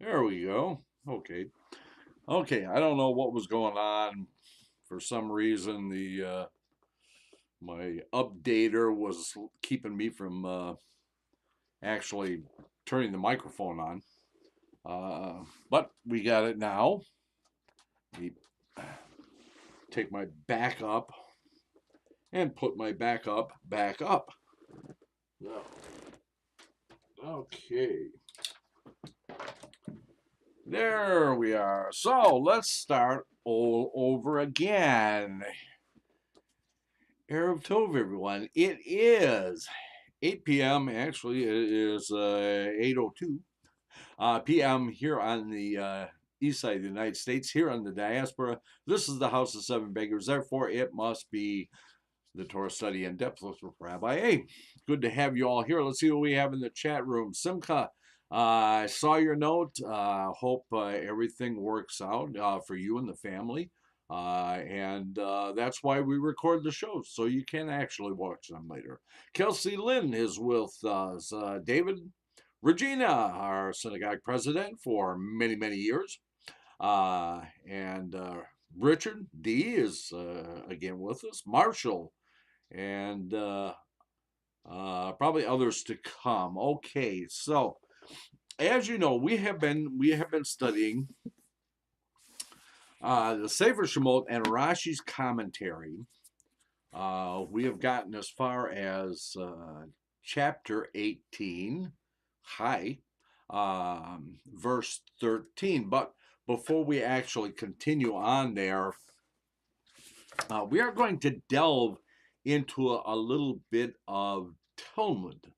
There we go. Okay. Okay. I don't know what was going on. For some reason, the my updater was keeping me from actually turning the microphone on. But we got it now. Me take my back up and put my backup back up. No. Okay. There we are. So let's start all over again. Erev Tov, everyone. It is 8 p.m. Actually, it is 8:02 p.m. here on the east side of the United States, here on the diaspora. This is the House of Seven Beggars. Therefore, it must be the Torah study in depth with Rabbi A. Good to have you all here. Let's see what we have in the chat room. Simcha, I saw your note. Hope everything works out for you and the family. And that's why we record the shows, so you can actually watch them later. Kelsey Lynn is with us. David, Regina, our synagogue president for many, many years. And Richard D is again with us. Marshall, and probably others to come. Okay, so as you know, we have been studying the Sefer Shemot and Rashi's commentary. We have gotten as far as chapter 18, verse 13. But before we actually continue on there, we are going to delve into a little bit of Talmud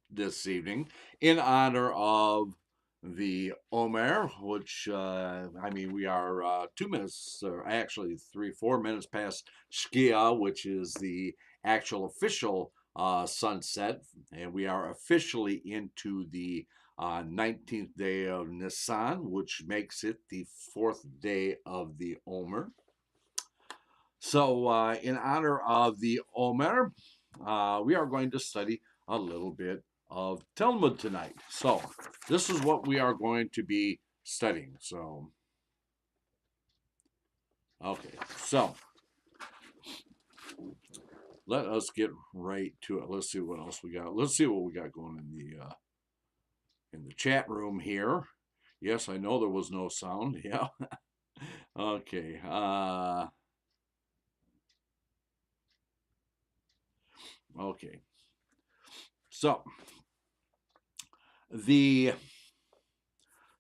this evening in honor of the Omer, which, we are 2 minutes, or actually 4 minutes past Shkia, which is the actual official sunset, and we are officially into the 19th day of Nisan, which makes it the 4th day of the Omer. So, in honor of the Omer, we are going to study a little bit of Talmud tonight. So, this is what we are going to be studying. So, okay. So, let us get right to it. Let's see what else we got. Let's see what we got going in the chat room here. Yes, I know there was no sound. Yeah. Okay. Okay. So, the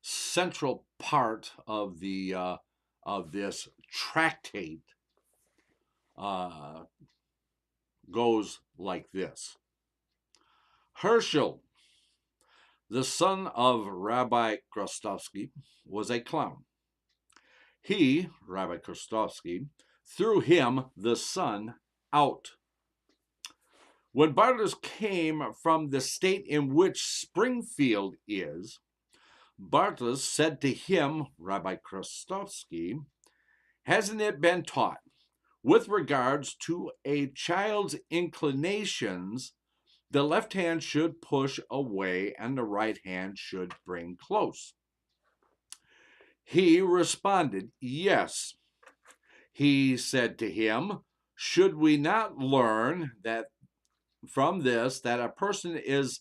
central part of the of this tractate goes like this. Herschel, the son of Rabbi Krostovsky, was a clown. He, Rabbi Krostovsky, threw him, the sun, out. When Bartus came from the state in which Springfield is, Bartus said to him, Rabbi Krostovsky, hasn't it been taught, with regards to a child's inclinations, the left hand should push away and the right hand should bring close? He responded, yes. He said to him, should we not learn that from this that a person is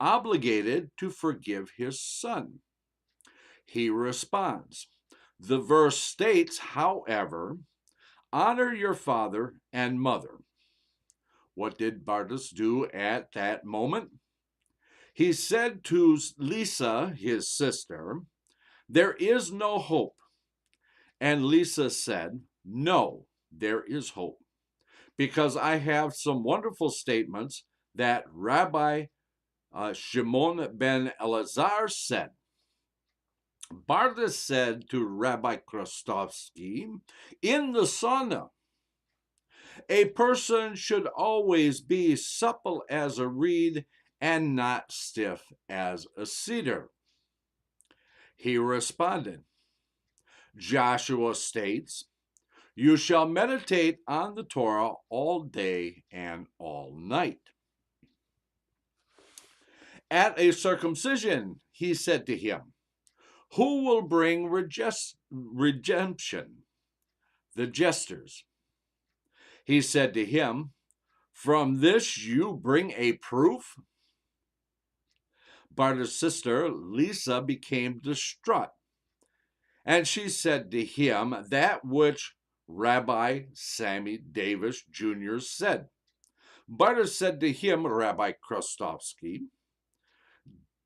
obligated to forgive his son? He responds, the verse states, however, honor your father and mother. What did Bartus do at that moment? He said to Lisa, his sister, there is no hope. And Lisa said, no, there is hope, because I have some wonderful statements that Rabbi Shimon ben Elazar said. Bartus said to Rabbi Krostovsky, in the sauna, a person should always be supple as a reed and not stiff as a cedar. He responded, Joshua states, you shall meditate on the Torah all day and all night. At a circumcision, he said to him, Who will bring redemption? The jesters. He said to him, from this you bring a proof? Barta's sister, Lisa, became distraught, and she said to him that which Rabbi Sammy Davis Jr. said. Barta said to him, Rabbi Krostovsky,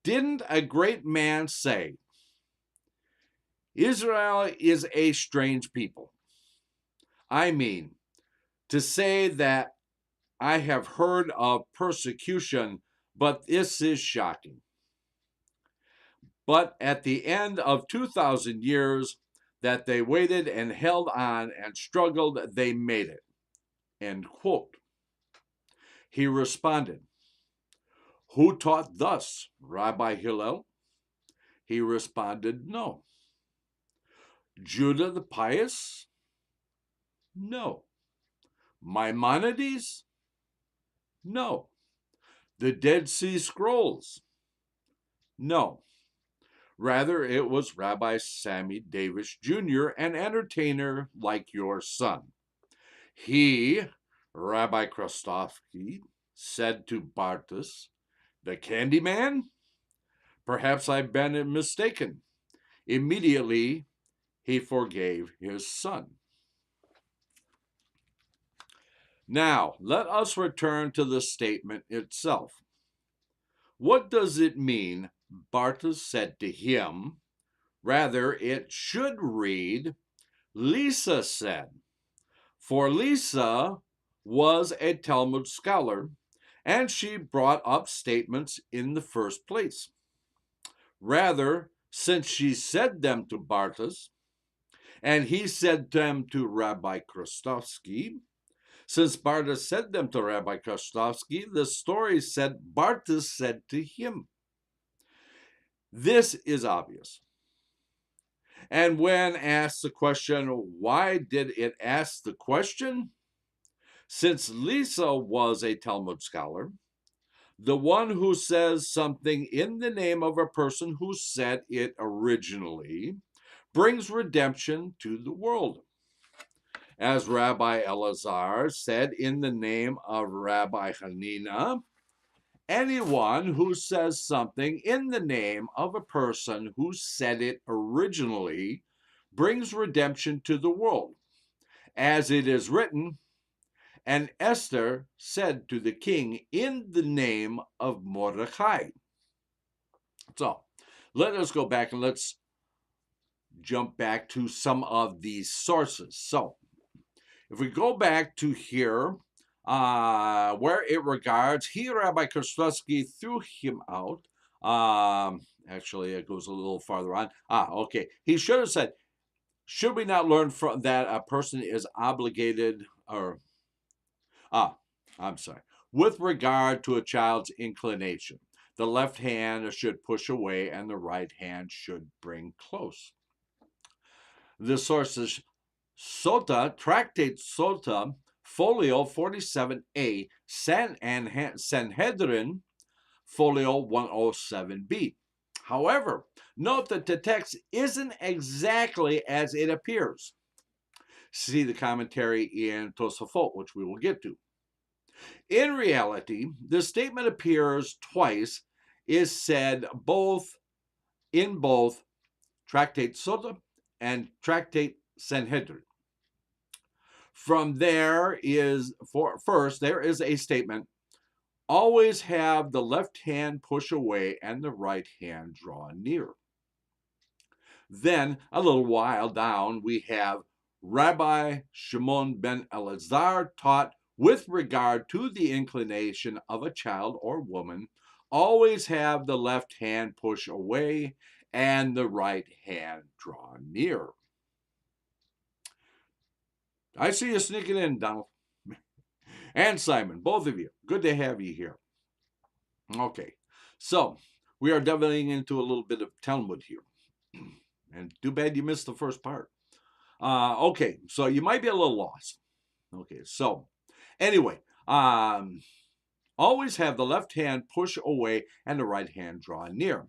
didn't a great man say, Israel is a strange people? I mean, to say that I have heard of persecution, but this is shocking. But at the end of 2,000 years that they waited and held on and struggled, they made it. End quote. He responded, who taught thus, Rabbi Hillel? He responded, no. Judah the Pious? No. Maimonides? No. The Dead Sea Scrolls? No. Rather, it was Rabbi Sammy Davis Jr., an entertainer like your son. He, Rabbi Krostovsky, said to Bartus, the candy man? Perhaps I've been mistaken. Immediately, he forgave his son. Now, let us return to the statement itself. What does it mean, Bartus said to him? Rather, it should read, Lisa said. For Lisa was a Talmud scholar, and she brought up statements in the first place. Rather, since she said them to Bartus, and he said them to Rabbi Krostovsky, since Bartus said them to Rabbi Krostovsky, the story said Bartus said to him. This is obvious. And when asked the question, why did it ask the question? Since Lisa was a Talmud scholar, the one who says something in the name of a person who said it originally brings redemption to the world. As Rabbi Elazar said in the name of Rabbi Hanina, anyone who says something in the name of a person who said it originally brings redemption to the world. As it is written, and Esther said to the king in the name of Mordecai. So let us go back and let's jump back to some of these sources. So if we go back to here, where it regards, he, Rabbi Krostovsky, threw him out. Actually, it goes a little farther on. Okay. He should have said, should we not learn from that a person is obligated, or, I'm sorry, with regard to a child's inclination, the left hand should push away and the right hand should bring close. The sources Sota, Tractate Sota, Folio 47a, Sanhedrin, Folio 107b. However, note that the text isn't exactly as it appears. See the commentary in Tosafot, which we will get to. In reality, the statement appears twice, is said in both Tractate Sota and Tractate Sanhedrin. From there is, first, there is a statement, always have the left hand push away and the right hand draw near. Then, a little while down, we have Rabbi Shimon ben Elazar taught with regard to the inclination of a child or woman, always have the left hand push away and the right hand draw near. I see you sneaking in, Donald. And Simon, both of you. Good to have you here. Okay, so we are delving into a little bit of Talmud here. And too bad you missed the first part. Okay, so you might be a little lost. Okay, so anyway, always have the left hand push away and the right hand draw near.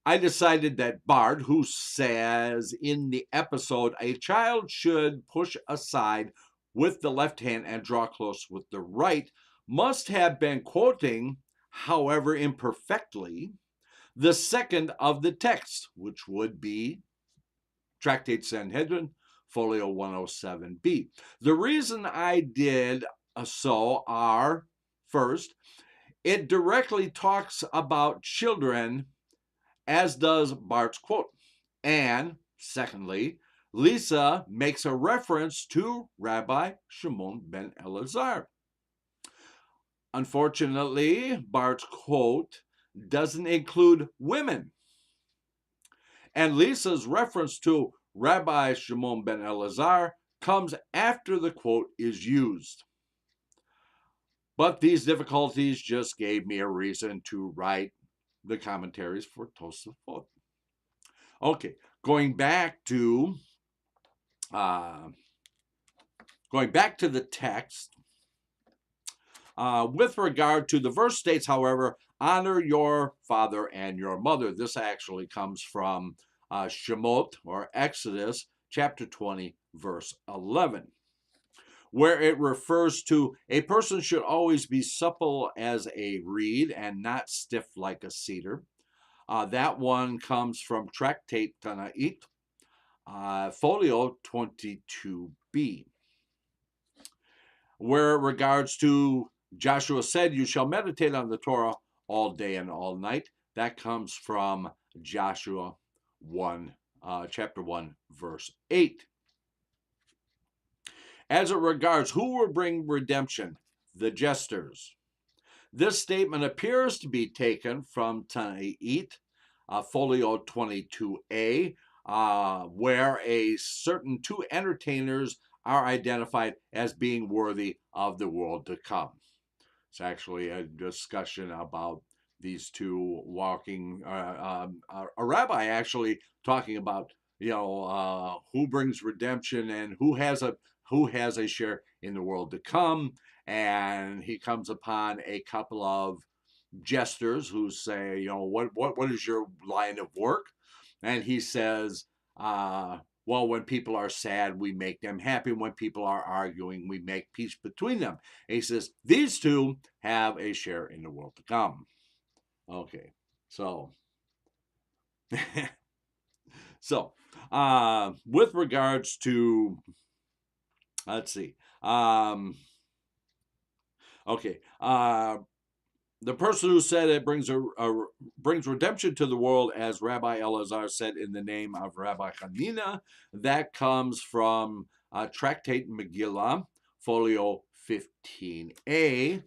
I decided that Bart, who says in the episode, a child should push aside with the left hand and draw close with the right, must have been quoting, however imperfectly, the second of the texts, which would be Tractate Sanhedrin, folio 107b. The reason I did so are, first, it directly talks about children, as does Bart's quote. And secondly, Lisa makes a reference to Rabbi Shimon ben Elazar. Unfortunately, Bart's quote doesn't include women. And Lisa's reference to Rabbi Shimon ben Elazar comes after the quote is used. But these difficulties just gave me a reason to write the commentaries for Tosafot. Okay, going back to the text, with regard to the verse states, however, honor your father and your mother. This actually comes from Shemot, or Exodus, chapter 20, verse 11, where it refers to a person should always be supple as a reed and not stiff like a cedar. That one comes from Tractate Tanait, folio 22b. Where it regards to Joshua said, you shall meditate on the Torah all day and all night. That comes from Joshua 1, chapter 1, verse 8. As it regards who will bring redemption, the jesters. This statement appears to be taken from Tanait, folio 22a, where a certain two entertainers are identified as being worthy of the world to come. It's actually a discussion about these two walking, a rabbi actually talking about, who brings redemption and who has a share in the world to come. And he comes upon a couple of jesters who say, what is your line of work? And he says, well, when people are sad, we make them happy. When people are arguing, we make peace between them. And he says, these two have a share in the world to come. Okay, so, with regards to, let's see, okay, the person who said it brings redemption to the world, as Rabbi Elazar said in the name of Rabbi Hanina, that comes from Tractate Megillah, folio 15a.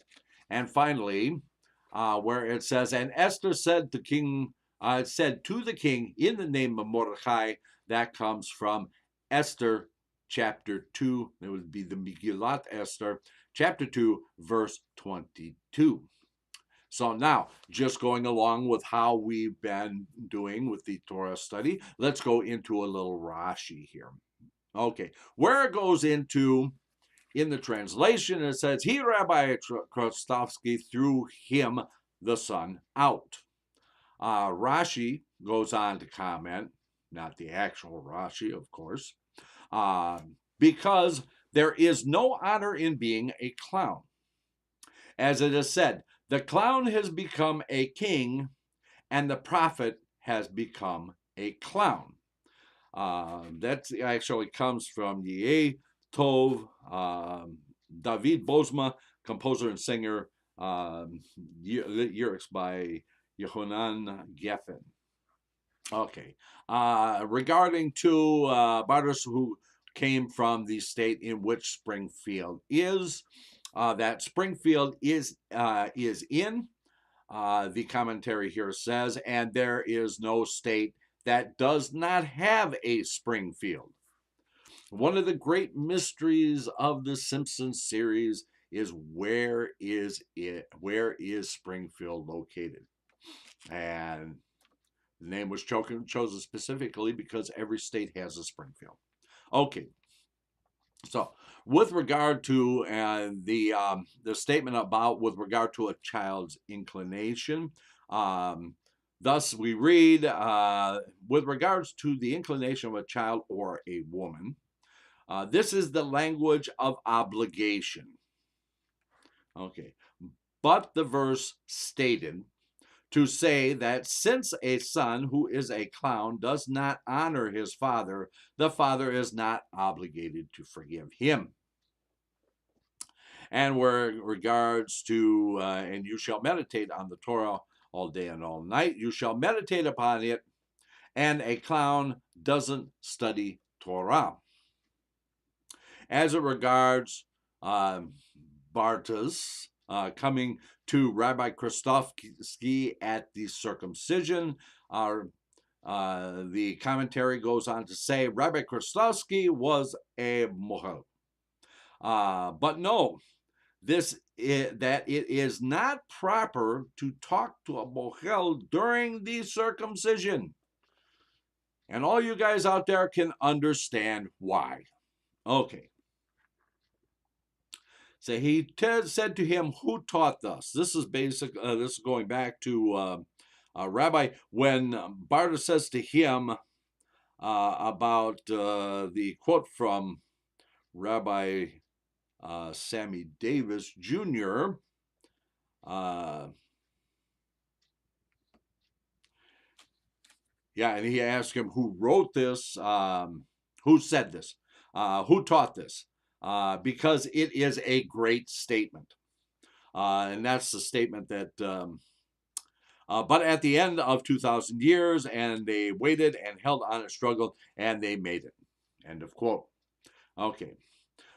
And finally, where it says, and Esther said to the king in the name of Mordechai, that comes from Esther chapter 2. It would be the Megillat Esther, chapter 2, verse 22. So now, just going along with how we've been doing with the Torah study, let's go into a little Rashi here. Okay, where it goes into, in the translation, it says, he, Rabbi Krostovsky, threw him, the son, out. Rashi goes on to comment, not the actual Rashi, of course, because there is no honor in being a clown. As it is said, the clown has become a king, and the prophet has become a clown. That actually comes from Yeh Tov, David Bozma, composer and singer, lyrics by Yehonan Geffen. Okay. Regarding to Bartos, who came from the state in which Springfield is, that Springfield is in, the commentary here says, and there is no state that does not have a Springfield. One of the great mysteries of the Simpsons series is where is Springfield located? And the name was chosen specifically because every state has a Springfield. Okay. So, with regard to the statement about with regard to a child's inclination, Thus, we read, with regards to the inclination of a child or a woman, this is the language of obligation. Okay. But the verse stated to say that since a son who is a clown does not honor his father, the father is not obligated to forgive him. And where regards to, and you shall meditate on the Torah all day and all night, you shall meditate upon it, and a clown doesn't study Torah. As it regards Bartas coming to Rabbi Christovsky at the circumcision, the commentary goes on to say Rabbi Christovsky was a mohel. But no, that it is not proper to talk to a mohel during the circumcision. And all you guys out there can understand why. Okay. So he said to him, "Who taught thus?" This is basic. This is going back to Rabbi when Barta says to him about the quote from Rabbi Sammy Davis Jr. And he asked him who wrote this, who said this, who taught this, because it is a great statement. And that's the statement that, but at the end of 2,000 years, and they waited and held on and struggled, and they made it. End of quote. Okay.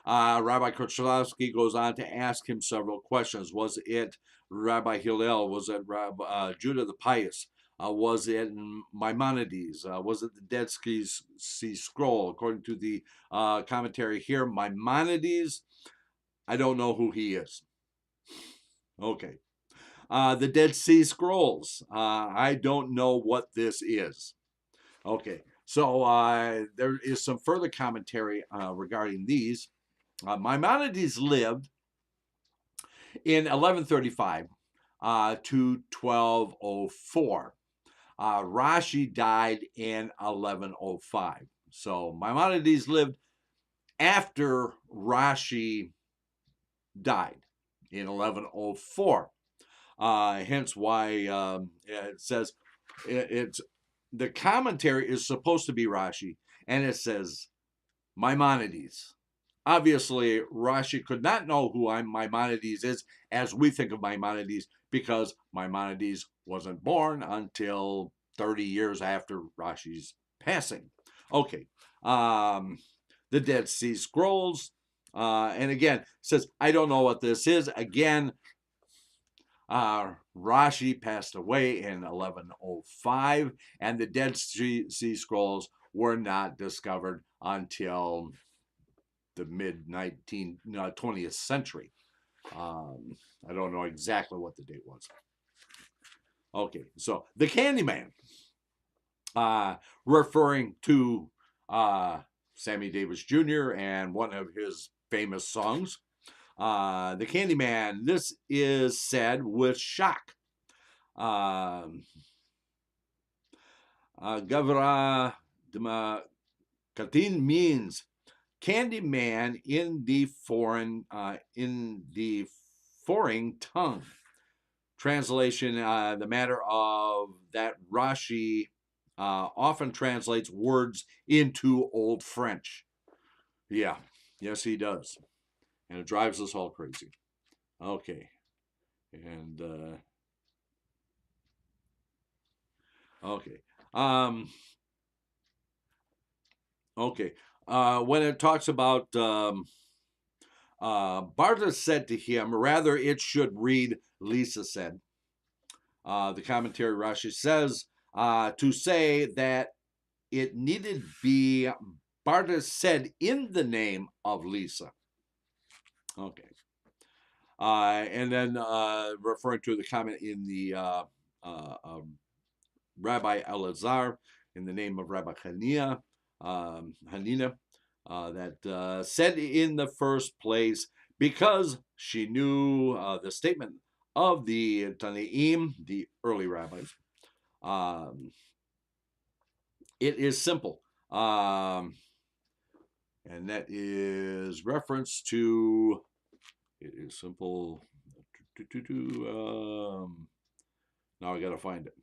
Rabbi Kochalovsky goes on to ask him several questions. Was it Rabbi Hillel? Was it Rabbi Judah the Pious? Was it Maimonides? Was it the Dead Sea Scroll? According to the commentary here, Maimonides, I don't know who he is. Okay. The Dead Sea Scrolls, I don't know what this is. Okay. So there is some further commentary regarding these. Maimonides lived in 1135 to 1204. Rashi died in 1105. So Maimonides lived after Rashi died in 1104. Hence why it says it's the commentary is supposed to be Rashi, and it says Maimonides. Obviously, Rashi could not know who Maimonides is as we think of Maimonides, because Maimonides wasn't born until 30 years after Rashi's passing. Okay. The Dead Sea Scrolls, and again, says, I don't know what this is. Again, Rashi passed away in 1105, and the Dead Sea Scrolls were not discovered until the mid 20th century. I don't know exactly what the date was. Okay, so the Candyman, referring to Sammy Davis Jr. and one of his famous songs. The Candyman, this is said with shock. Gavra Katin means Candyman in the foreign tongue. Translation: the matter of that Rashi often translates words into Old French. Yeah, yes, he does, and it drives us all crazy. Okay, and okay, okay. When it talks about Barta said to him, rather it should read, Lisa said. The commentary Rashi says to say that it needed be Barta said in the name of Lisa. Okay. And then referring to the comment in the Rabbi Elazar in the name of Rabbi Hanina, that said in the first place, because she knew the statement of the Tanaim, the early rabbis, It is simple. And that is reference to, it is simple. Now I got to find it.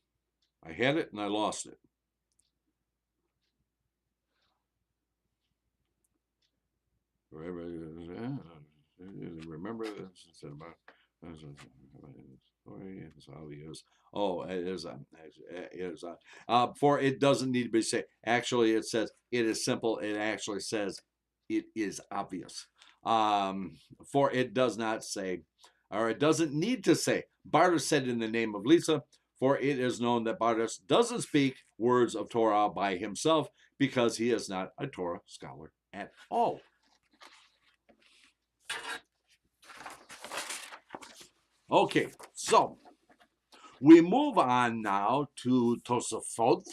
I had it and I lost it. Remember this? Oh, it is. For it doesn't need to be said. Actually, it says it is simple. It actually says it is obvious. For it does not say, or it doesn't need to say, Bartus said in the name of Lisa, for it is known that Bartus doesn't speak words of Torah by himself because he is not a Torah scholar at all. Okay, so we move on now to Tosafot.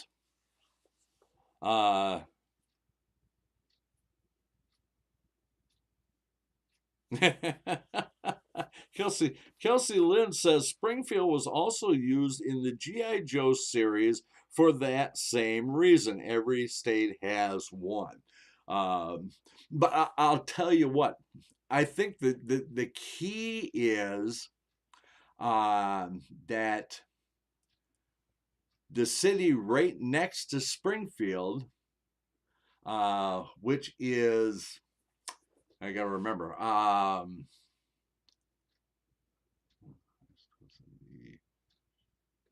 Kelsey Lynn says Springfield was also used in the G.I. Joe series for that same reason. Every state has one. But I'll tell you what, I think the key is that the city right next to Springfield, which is, I gotta remember,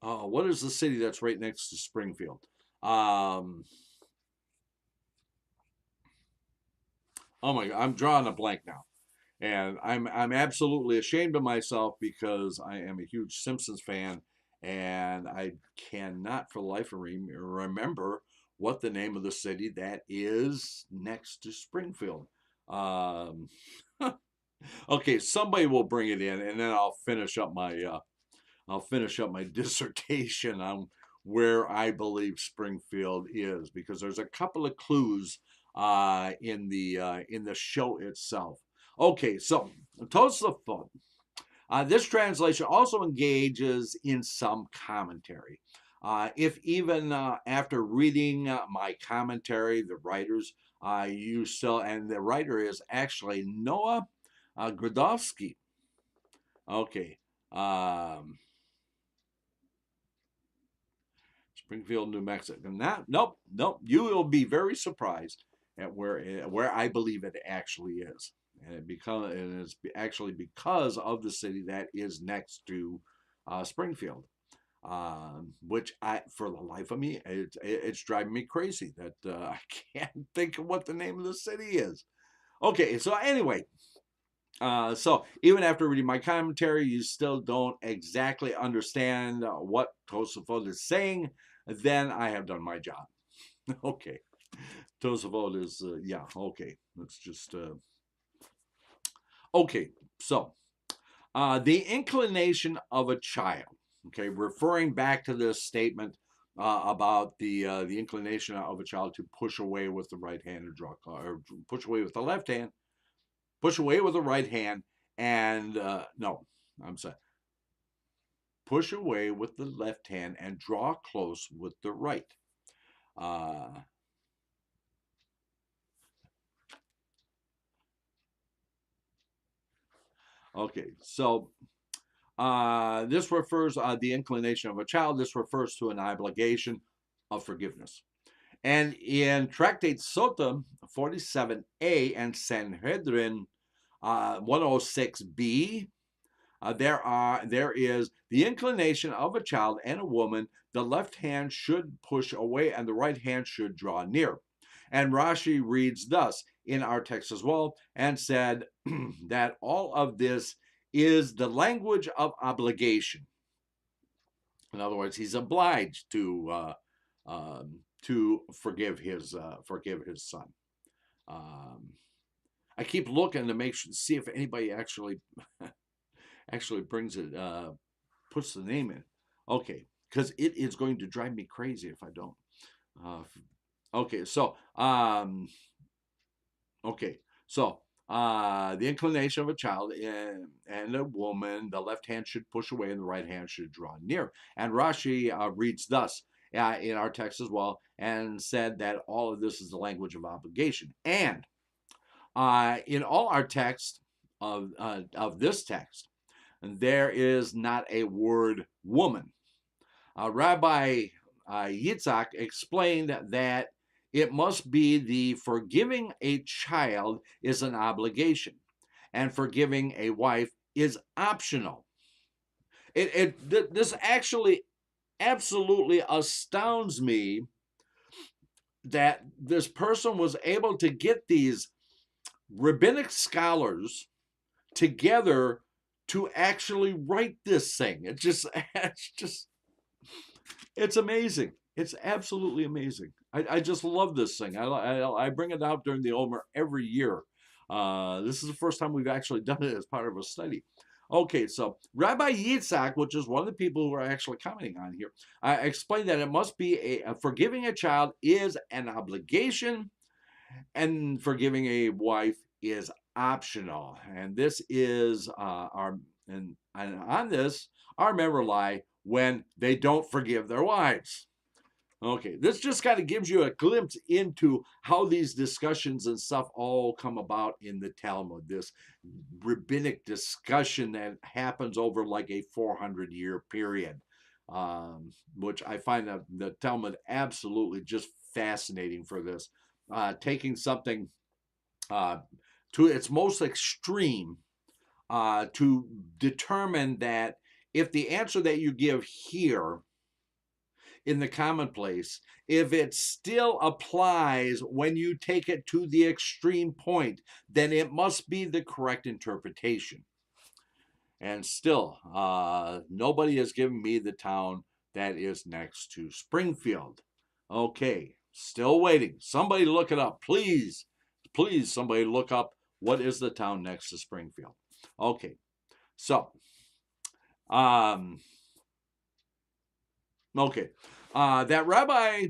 what is the city that's right next to Springfield? Oh my God, I'm drawing a blank now. And I'm absolutely ashamed of myself because I am a huge Simpsons fan, and I cannot for the life of me remember what the name of the city that is next to Springfield. Okay, somebody will bring it in, and then I'll finish up my dissertation on where I believe Springfield is, because there's a couple of clues in the show itself. Okay, so Tosafot. This translation also engages in some commentary. If even after reading my commentary, the writers you still, and the writer is actually Noah Gradovsky. Okay. Springfield, New Mexico. Nope. You will be very surprised at where I believe it actually is, and it's actually because of the city that is next to Springfield, which for the life of me, it's driving me crazy that I can't think of what the name of the city is. Okay, so anyway. So even after reading my commentary, you still don't exactly understand what Tosafot is saying, then I have done my job. Okay. Tosafot is, yeah, okay. Let's just, okay. So, the inclination of a child, okay, referring back to this statement about the inclination of a child to push away with the right hand or push away with the left hand, push away with the right hand, and no, I'm sorry. Push away with the left hand and draw close with the right. Okay, so this refers the inclination of a child. This refers to an obligation of forgiveness. And in Tractate Sota 47a and Sanhedrin 106b, there is the inclination of a child and a woman. The left hand should push away and the right hand should draw near. And Rashi reads thus in our text as well, and said that all of this is the language of obligation. In other words, he's obliged to forgive his son. I keep looking to see if anybody actually brings it, puts the name in. Okay, because it is going to drive me crazy if I don't. Okay, so the inclination of a child and a woman, the left hand should push away and the right hand should draw near. And Rashi reads thus in our text as well, and said that all of this is the language of obligation. And in all our text of this text, there is not a word woman. Rabbi Yitzhak explained that it must be the forgiving a child is an obligation, and forgiving a wife is optional. This actually absolutely astounds me that this person was able to get these rabbinic scholars together to actually write this thing. It's amazing. It's absolutely amazing. I just love this thing. I bring it out during the Omer every year. This is the first time we've actually done it as part of a study. Okay, so Rabbi Yitzhak, which is one of the people who are actually commenting on here, explained that it must be forgiving a child is an obligation, and forgiving a wife is optional. And this is and on this, our men rely when they don't forgive their wives. Okay, this just kind of gives you a glimpse into how these discussions and stuff all come about in the Talmud, this rabbinic discussion that happens over like a 400-year period, which I find the Talmud absolutely just fascinating for this, taking something to its most extreme to determine that if the answer that you give here in the commonplace, if it still applies when you take it to the extreme point, then it must be the correct interpretation. And still, nobody has given me the town that is next to Springfield. Okay, still waiting. Somebody look it up, please. Please, somebody look up what is the town next to Springfield. Okay, so, okay, that Rabbi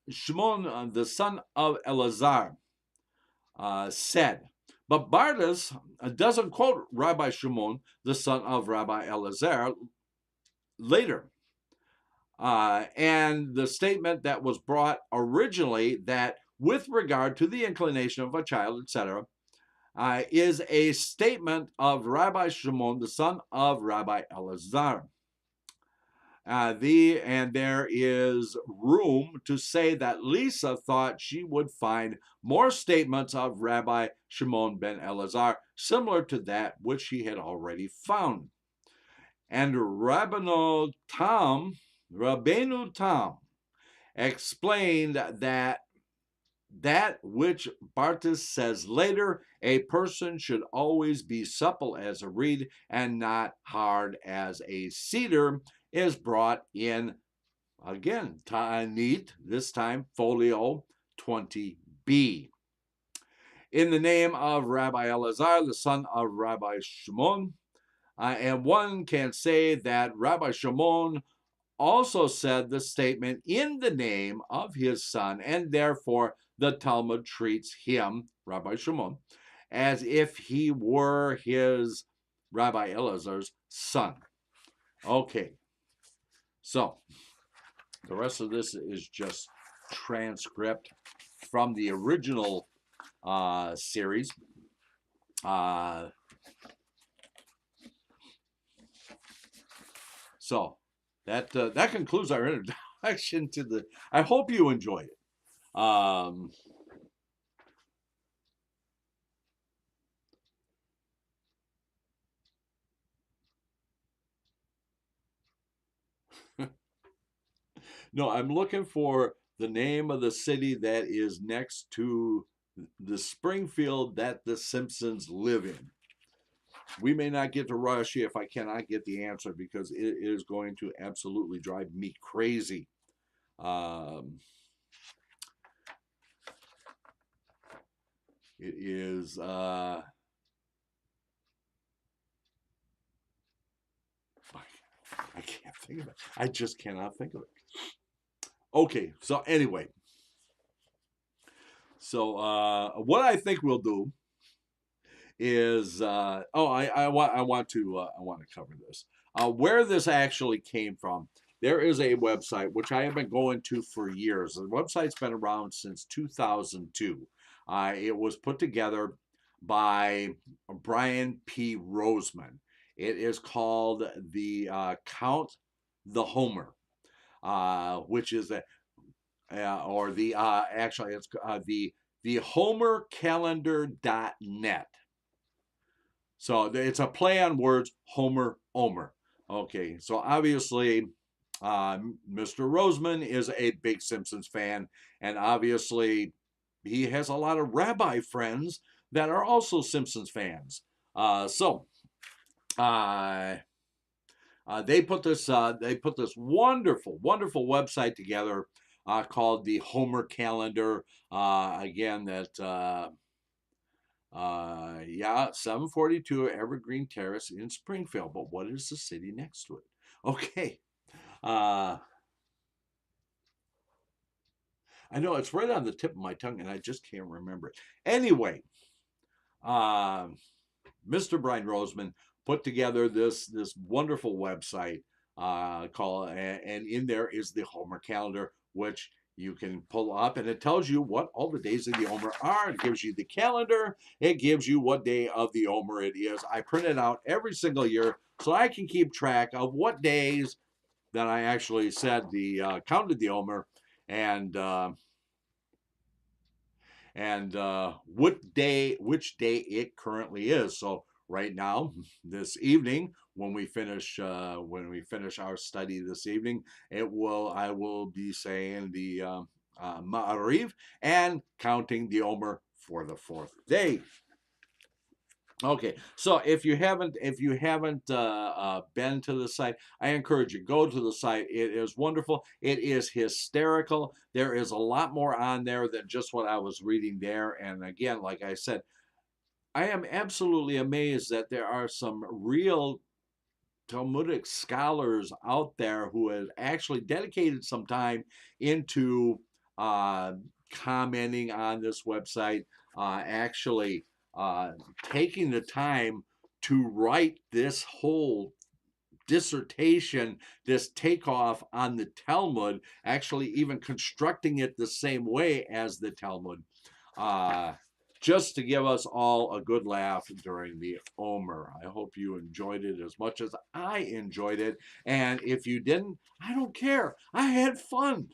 Shimon, the son of Elazar, said, but Bardas doesn't quote Rabbi Shimon, the son of Rabbi Elazar, later. And the statement that was brought originally that with regard to the inclination of a child, etc., is a statement of Rabbi Shimon, the son of Rabbi Elazar. And there is room to say that Lisa thought she would find more statements of Rabbi Shimon ben Elazar similar to that which she had already found. And Rabbeinu Tam explained that which Bartus says later, a person should always be supple as a reed and not hard as a cedar, is brought in, again, Ta'anit, this time folio 20b. In the name of Rabbi Elazar, the son of Rabbi Shimon, and one can say that Rabbi Shimon also said the statement in the name of his son, and therefore the Talmud treats him, Rabbi Shimon, as if he were his Rabbi Elazar's son. Okay, so the rest of this is just transcript from the original series. So that concludes our introduction to the. I hope you enjoyed it. No, I'm looking for the name of the city that is next to the Springfield that the Simpsons live in. We may not get to Rashi if I cannot get the answer, because it is going to absolutely drive me crazy. It is I can't think of it. I just cannot think of it. Okay, so anyway. So what I think we'll do is I want to cover this. Where this actually came from. There is a website which I have been going to for years. The website's been around since 2002. It was put together by Brian P. Roseman. It is called the Count the Homer, which is a or the actually it's the homercalendar.net. So it's a play on words, Homer, Omer. Okay, so obviously, Mr. Roseman is a big Simpsons fan, and obviously, he has a lot of rabbi friends that are also Simpsons fans. They put this wonderful website together called the Homer Calendar. Again, that 742 Evergreen Terrace in Springfield. But what is the city next to it? Okay. I know it's right on the tip of my tongue, and I just can't remember it. Anyway, Mr. Brian Roseman put together this wonderful website called, and in there is the Homer calendar, which you can pull up, and it tells you what all the days of the Omer are. It gives you the calendar. It gives you what day of the Omer it is. I print it out every single year so I can keep track of what days that I actually said counted the Omer, and which day it currently is. So right now, this evening, when we finish our study this evening, I will be saying the Ma'ariv and counting the Omer for the 4th day. Okay, so if you haven't been to the site, I encourage you, go to the site. It is wonderful. It is hysterical. There is a lot more on there than just what I was reading there. And again, like I said, I am absolutely amazed that there are some real Talmudic scholars out there who have actually dedicated some time into commenting on this website, actually taking the time to write this whole dissertation, this takeoff on the Talmud, actually even constructing it the same way as the Talmud, just to give us all a good laugh during the Omer. I hope you enjoyed it as much as I enjoyed it, and if you didn't, I don't care. I had fun.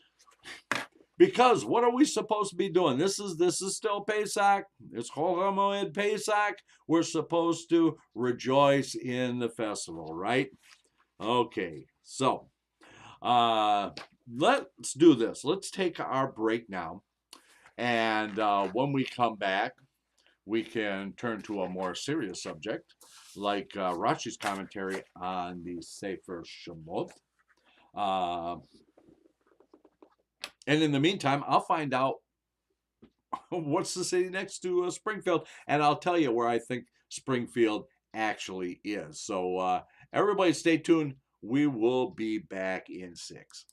Because what are we supposed to be doing? This is still Pesach. It's Chol HaMoed Pesach. We're supposed to rejoice in the festival, right? Okay, so let's do this. Let's take our break now, and when we come back, we can turn to a more serious subject, like Rashi's commentary on the Sefer Shemot. And in the meantime, I'll find out what's the city next to Springfield, and I'll tell you where I think Springfield actually is. So everybody stay tuned. We will be back in 6.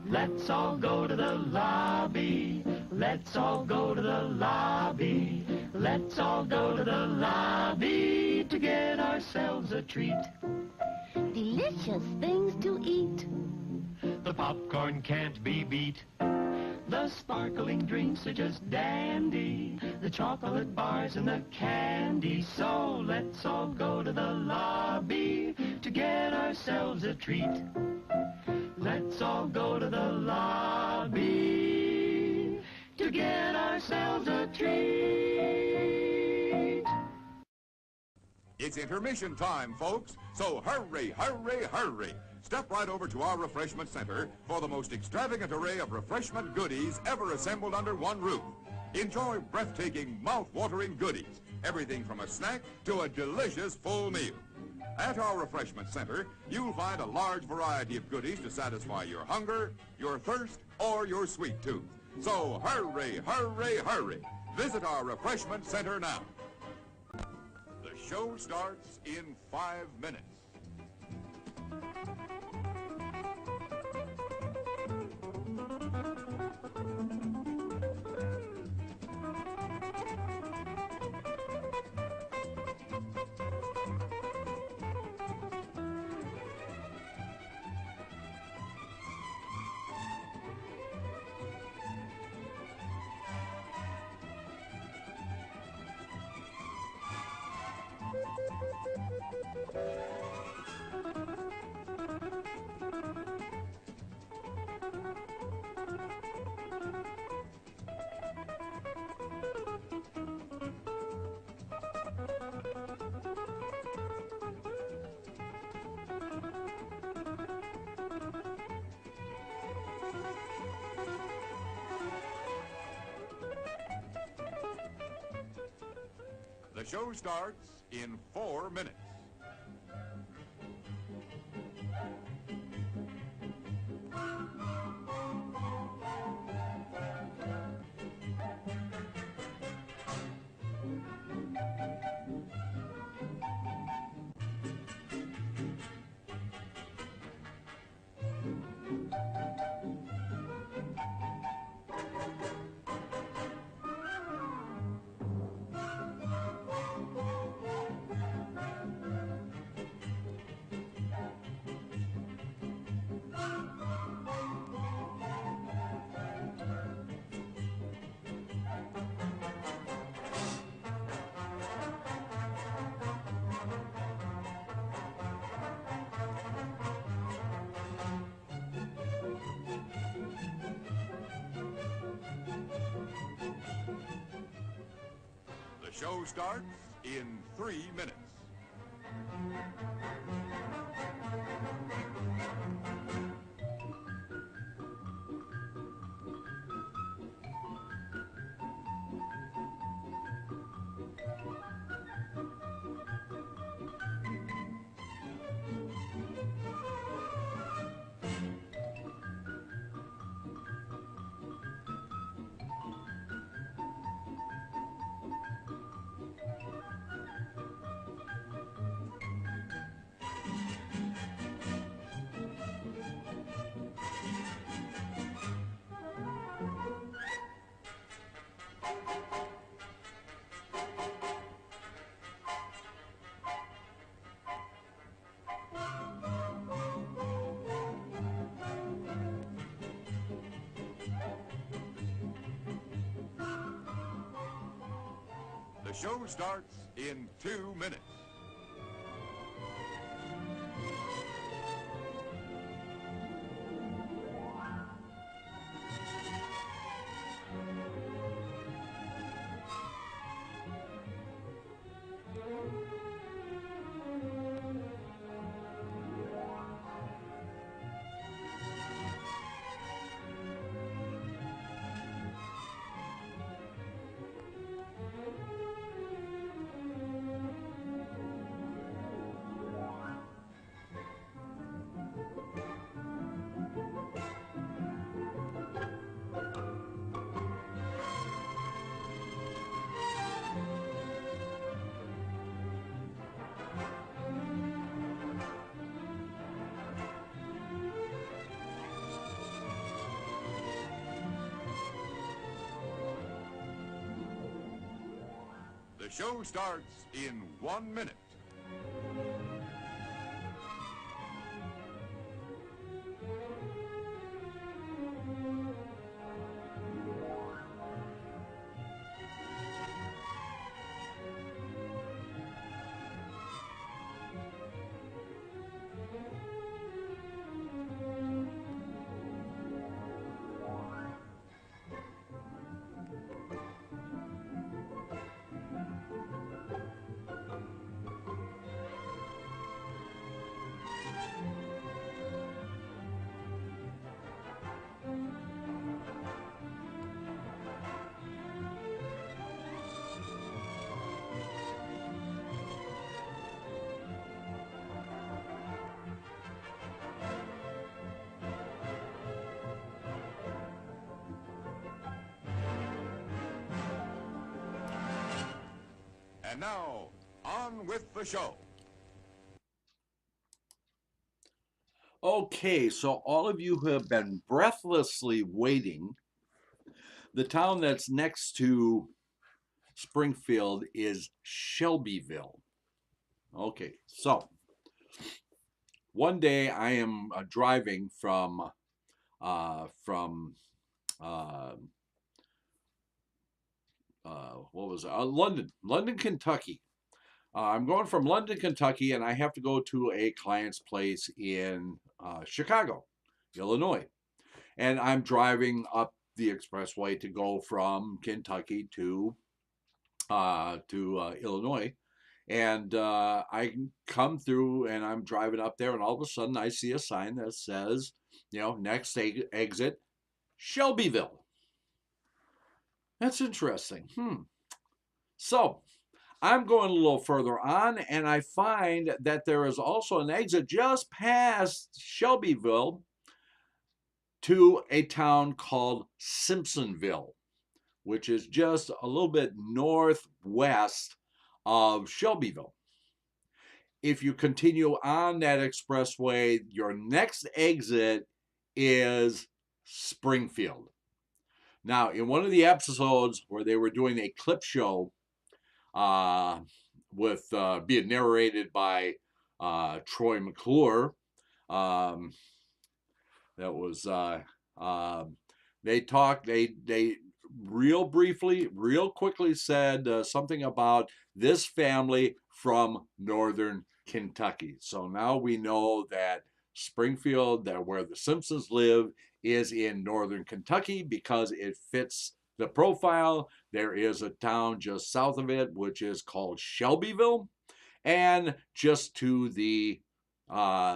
Let's all go to the lobby. Let's all go to the lobby. Let's all go to the lobby to get ourselves a treat. Delicious things to eat. The popcorn can't be beat. The sparkling drinks are just dandy. The chocolate bars and the candy. So let's all go to the lobby to get ourselves a treat. Let's all go to the lobby to get ourselves a treat. It's intermission time, folks, so hurry, hurry, hurry. Step right over to our refreshment center for the most extravagant array of refreshment goodies ever assembled under one roof. Enjoy breathtaking, mouth-watering goodies, everything from a snack to a delicious full meal. At our refreshment center, you'll find a large variety of goodies to satisfy your hunger, your thirst, or your sweet tooth. So hurry, hurry, hurry. Visit our refreshment center now. The show starts in 5 minutes. The show starts in 4 minutes. The show starts in 3 minutes. The show starts in 2 minutes. The show starts in 1 minute. And now, on with the show. Okay, so all of you who have been breathlessly waiting, the town that's next to Springfield is Shelbyville. Okay, so one day I am driving from uh, what was it? London, Kentucky, I'm going from London, Kentucky, and I have to go to a client's place in Chicago, Illinois. And I'm driving up the expressway to go from Kentucky to Illinois. And I come through and I'm driving up there, and all of a sudden I see a sign that says, next exit, Shelbyville. That's interesting. So I'm going a little further on, and I find that there is also an exit just past Shelbyville to a town called Simpsonville, which is just a little bit northwest of Shelbyville. If you continue on that expressway, your next exit is Springfield. Now, in one of the episodes where they were doing a clip show with being narrated by Troy McClure, that was they real briefly, real quickly said something about this family from northern Kentucky. So now we know that Springfield, that where the Simpsons live, is in northern Kentucky because it fits the profile. There is a town just south of it, which is called Shelbyville, and just to the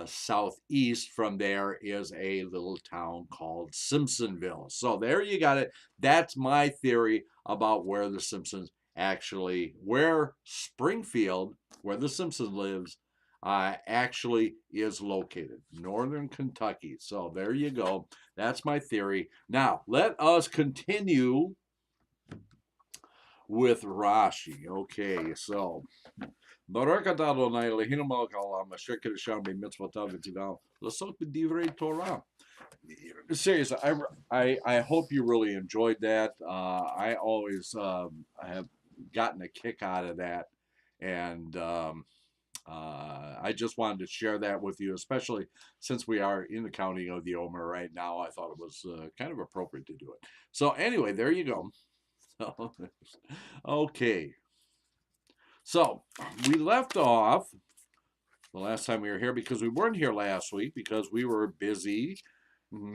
southeast from there is a little town called Simpsonville. So there you got it. That's my theory about where the Simpsons where Springfield, where the Simpsons lives, actually is located, northern Kentucky. So there you go. That's my theory. Now let us continue with Rashi. Okay, so Baruch atah Adonai Eloheinu melech haolam asher kiddushanu b'mitzvotav v'tzivanu l'asok b'divrei Torah. Seriously, I hope you really enjoyed that. I always have gotten a kick out of that, and I just wanted to share that with you, especially since we are in the county of the Omer right now. I thought it was kind of appropriate to do it. So anyway, there you go. Okay. So we left off the last time we were here because we weren't here last week because we were busy,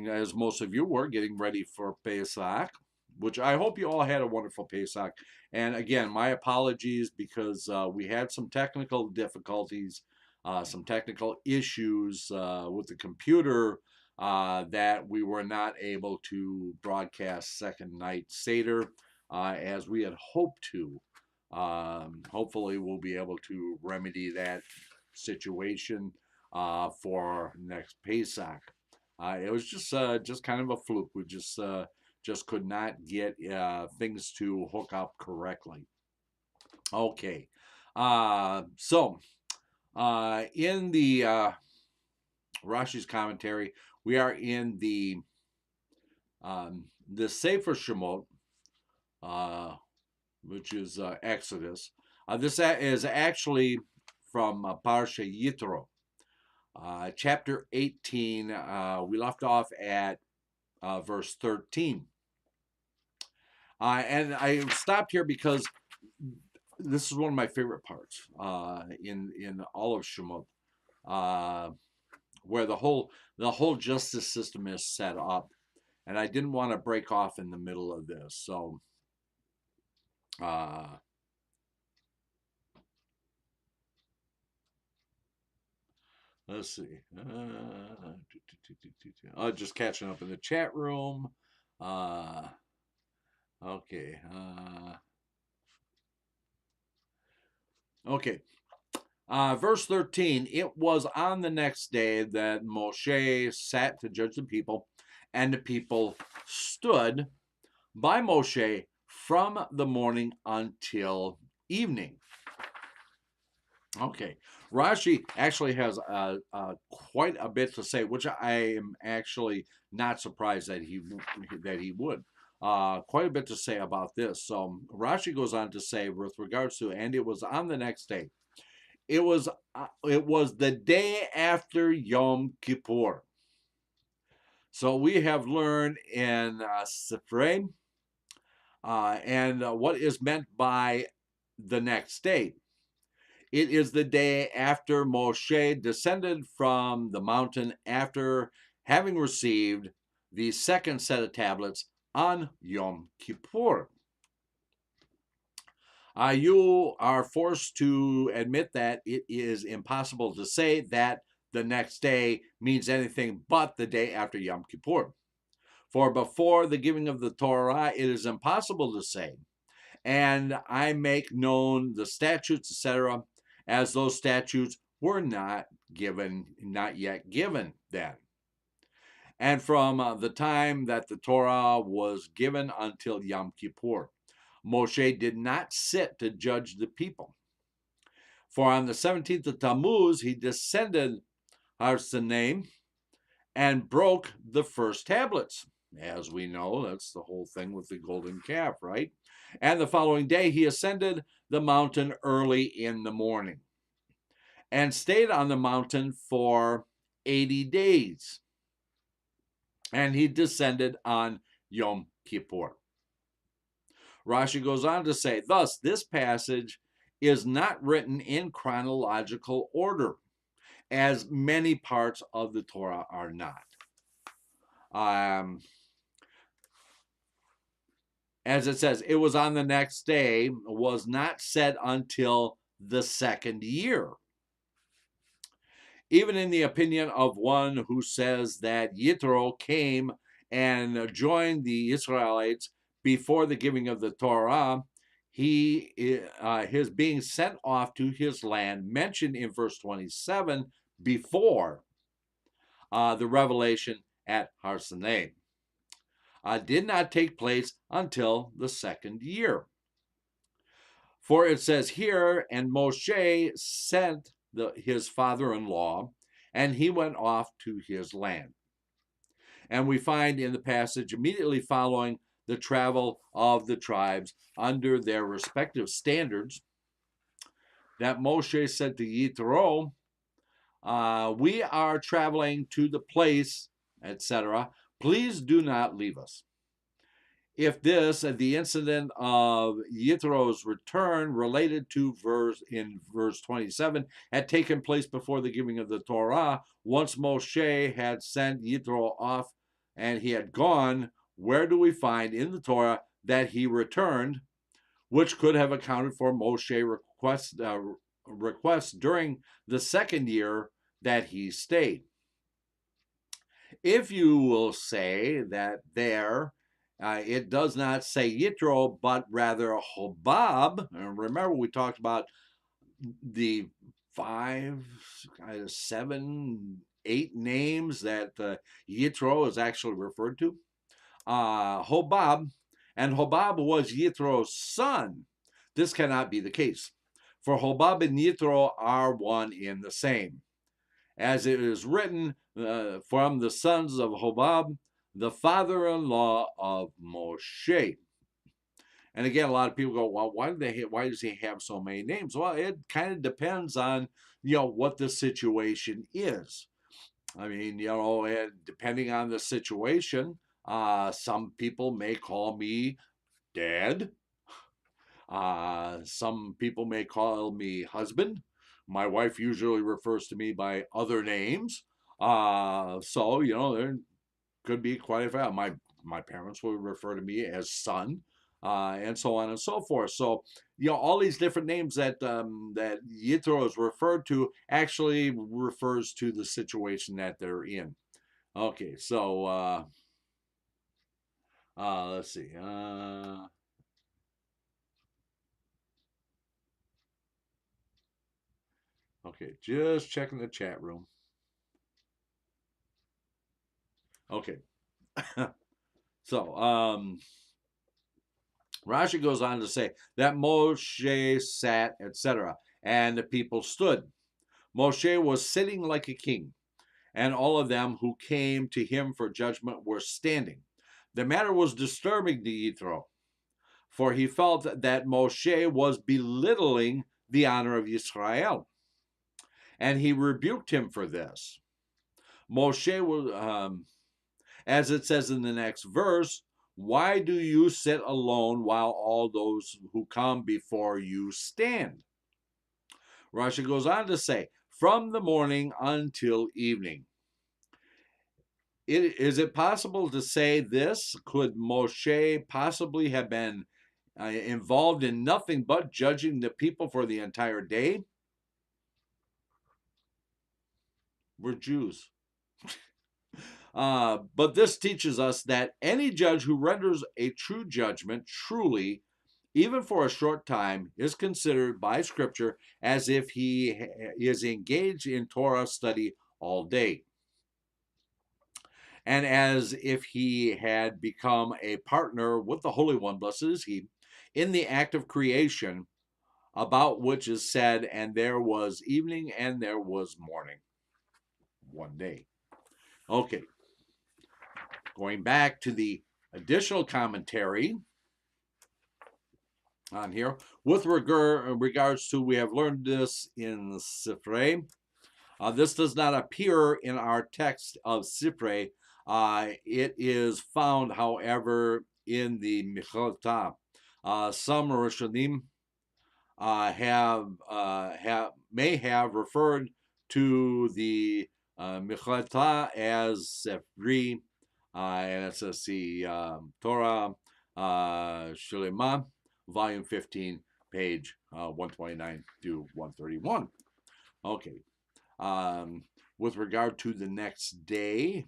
as most of you were, getting ready for Pesach, which I hope you all had a wonderful Pesach. And again, my apologies because we had some technical difficulties, some technical issues with the computer that we were not able to broadcast second night Seder as we had hoped to. Hopefully we'll be able to remedy that situation for next Pesach. It was just kind of a fluke. We just could not get things to hook up correctly. Okay, so in the Rashi's commentary, we are in the Sefer Shemot, which is Exodus. This is actually from Parsha Yitro, chapter 18. We left off at verse 13. And I stopped here because this is one of my favorite parts in all of Shemot, where the whole justice system is set up, and I didn't want to break off in the middle of this. So let's see. Just catching up in the chat room. Okay. Okay. Verse 13. It was on the next day that Moshe sat to judge the people, and the people stood by Moshe from the morning until evening. Okay, Rashi actually has quite a bit to say, which I am actually not surprised that he would. Quite a bit to say about this. So Rashi goes on to say, with regards to, and it was on the next day. It was the day after Yom Kippur. So we have learned in Sifrei, and what is meant by the next day. It is the day after Moshe descended from the mountain after having received the second set of tablets on Yom Kippur. You are forced to admit that it is impossible to say that the next day means anything but the day after Yom Kippur. For before the giving of the Torah, it is impossible to say. And I make known the statutes, etc., as those statutes were not yet given then. And from the time that the Torah was given until Yom Kippur, Moshe did not sit to judge the people. For on the 17th of Tammuz, he descended Har Sinai and broke the first tablets. As we know, that's the whole thing with the golden calf, right? And the following day, he ascended the mountain early in the morning and stayed on the mountain for 80 days. And he descended on Yom Kippur. Rashi goes on to say, thus, this passage is not written in chronological order, as many parts of the Torah are not. As it says, it was on the next day, was not said until the second year. Even in the opinion of one who says that Yitro came and joined the Israelites before the giving of the Torah, his being sent off to his land, mentioned in verse 27 before the revelation at Har Sinai, did not take place until the second year. For it says here, and Moshe sent his father-in-law, and he went off to his land. And we find in the passage immediately following the travel of the tribes under their respective standards that Moshe said to Yitro, we are traveling to the place, etc. Please do not leave us. If the incident of Yitro's return related to verse 27 had taken place before the giving of the Torah, once Moshe had sent Yitro off and he had gone, where do we find in the Torah that he returned, which could have accounted for Moshe requests during the second year that he stayed? If you will say that there, it does not say Yitro, but rather Hobab. And remember, we talked about the 5, 7, 8 names that Yitro is actually referred to. Hobab, and Hobab was Yitro's son. This cannot be the case, for Hobab and Yitro are one in the same. As it is written, from the sons of Hobab, the father-in-law of Moshe. And again, a lot of people go, well, why does he have so many names? Well, it kind of depends on, what the situation is. I mean, depending on the situation, some people may call me Dad. Some people may call me husband. My wife usually refers to me by other names. So, there could be quite a few. My parents would refer to me as son, and so on and so forth. So, all these different names that Yitro is referred to actually refers to the situation that they're in. Okay, so let's see. Okay, just checking the chat room. Okay. So, Rashi goes on to say that Moshe sat, etc., and the people stood. Moshe was sitting like a king, and all of them who came to him for judgment were standing. The matter was disturbing to Yitro, for he felt that Moshe was belittling the honor of Israel, and he rebuked him for this. Moshe was, as it says in the next verse, why do you sit alone while all those who come before you stand? Rashi goes on to say, from the morning until evening. Is it possible to say this? Could Moshe possibly have been involved in nothing but judging the people for the entire day? We're Jews. But this teaches us that any judge who renders a true judgment truly, even for a short time, is considered by Scripture as if he is engaged in Torah study all day, and as if he had become a partner with the Holy One, blessed is he, in the act of creation, about which is said, and there was evening and there was morning. One day. Okay. Going back to the additional commentary on here, with regards to, we have learned this in Sifrei. This does not appear in our text of Sifrei. It is found, however, in the Mechilta. Some Rishonim may have referred to the Mechilta as Sifrei, and it says the Torah Shlema, volume 15, page 129 to 131. Okay. With regard to the next day,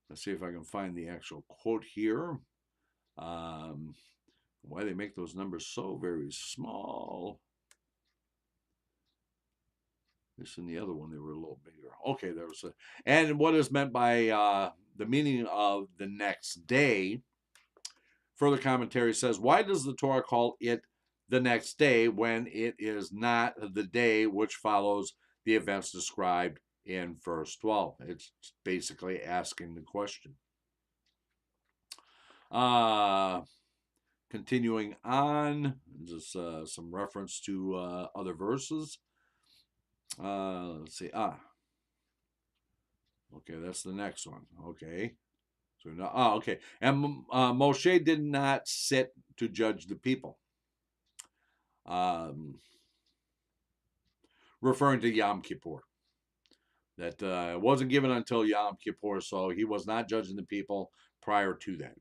let's see if I can find the actual quote here. Why they make those numbers so very small? This and the other one, they were a little bigger. Okay, there was and what is meant by the meaning of the next day? Further commentary says, why does the Torah call it the next day when it is not the day which follows the events described in verse 12? It's basically asking the question. Continuing on, just some reference to other verses. Let's see. Okay, that's the next one. Okay. So now, okay. And Moshe did not sit to judge the people. Referring to Yom Kippur. That wasn't given until Yom Kippur, so he was not judging the people prior to that.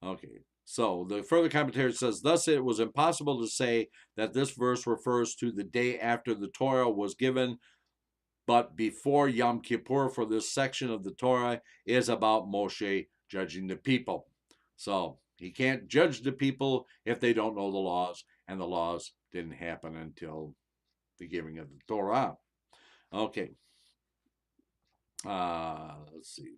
Okay, so the further commentary says, thus it was impossible to say that this verse refers to the day after the Torah was given, but before Yom Kippur, for this section of the Torah is about Moshe judging the people. So he can't judge the people if they don't know the laws, and the laws didn't happen until the giving of the Torah. Okay. Let's see.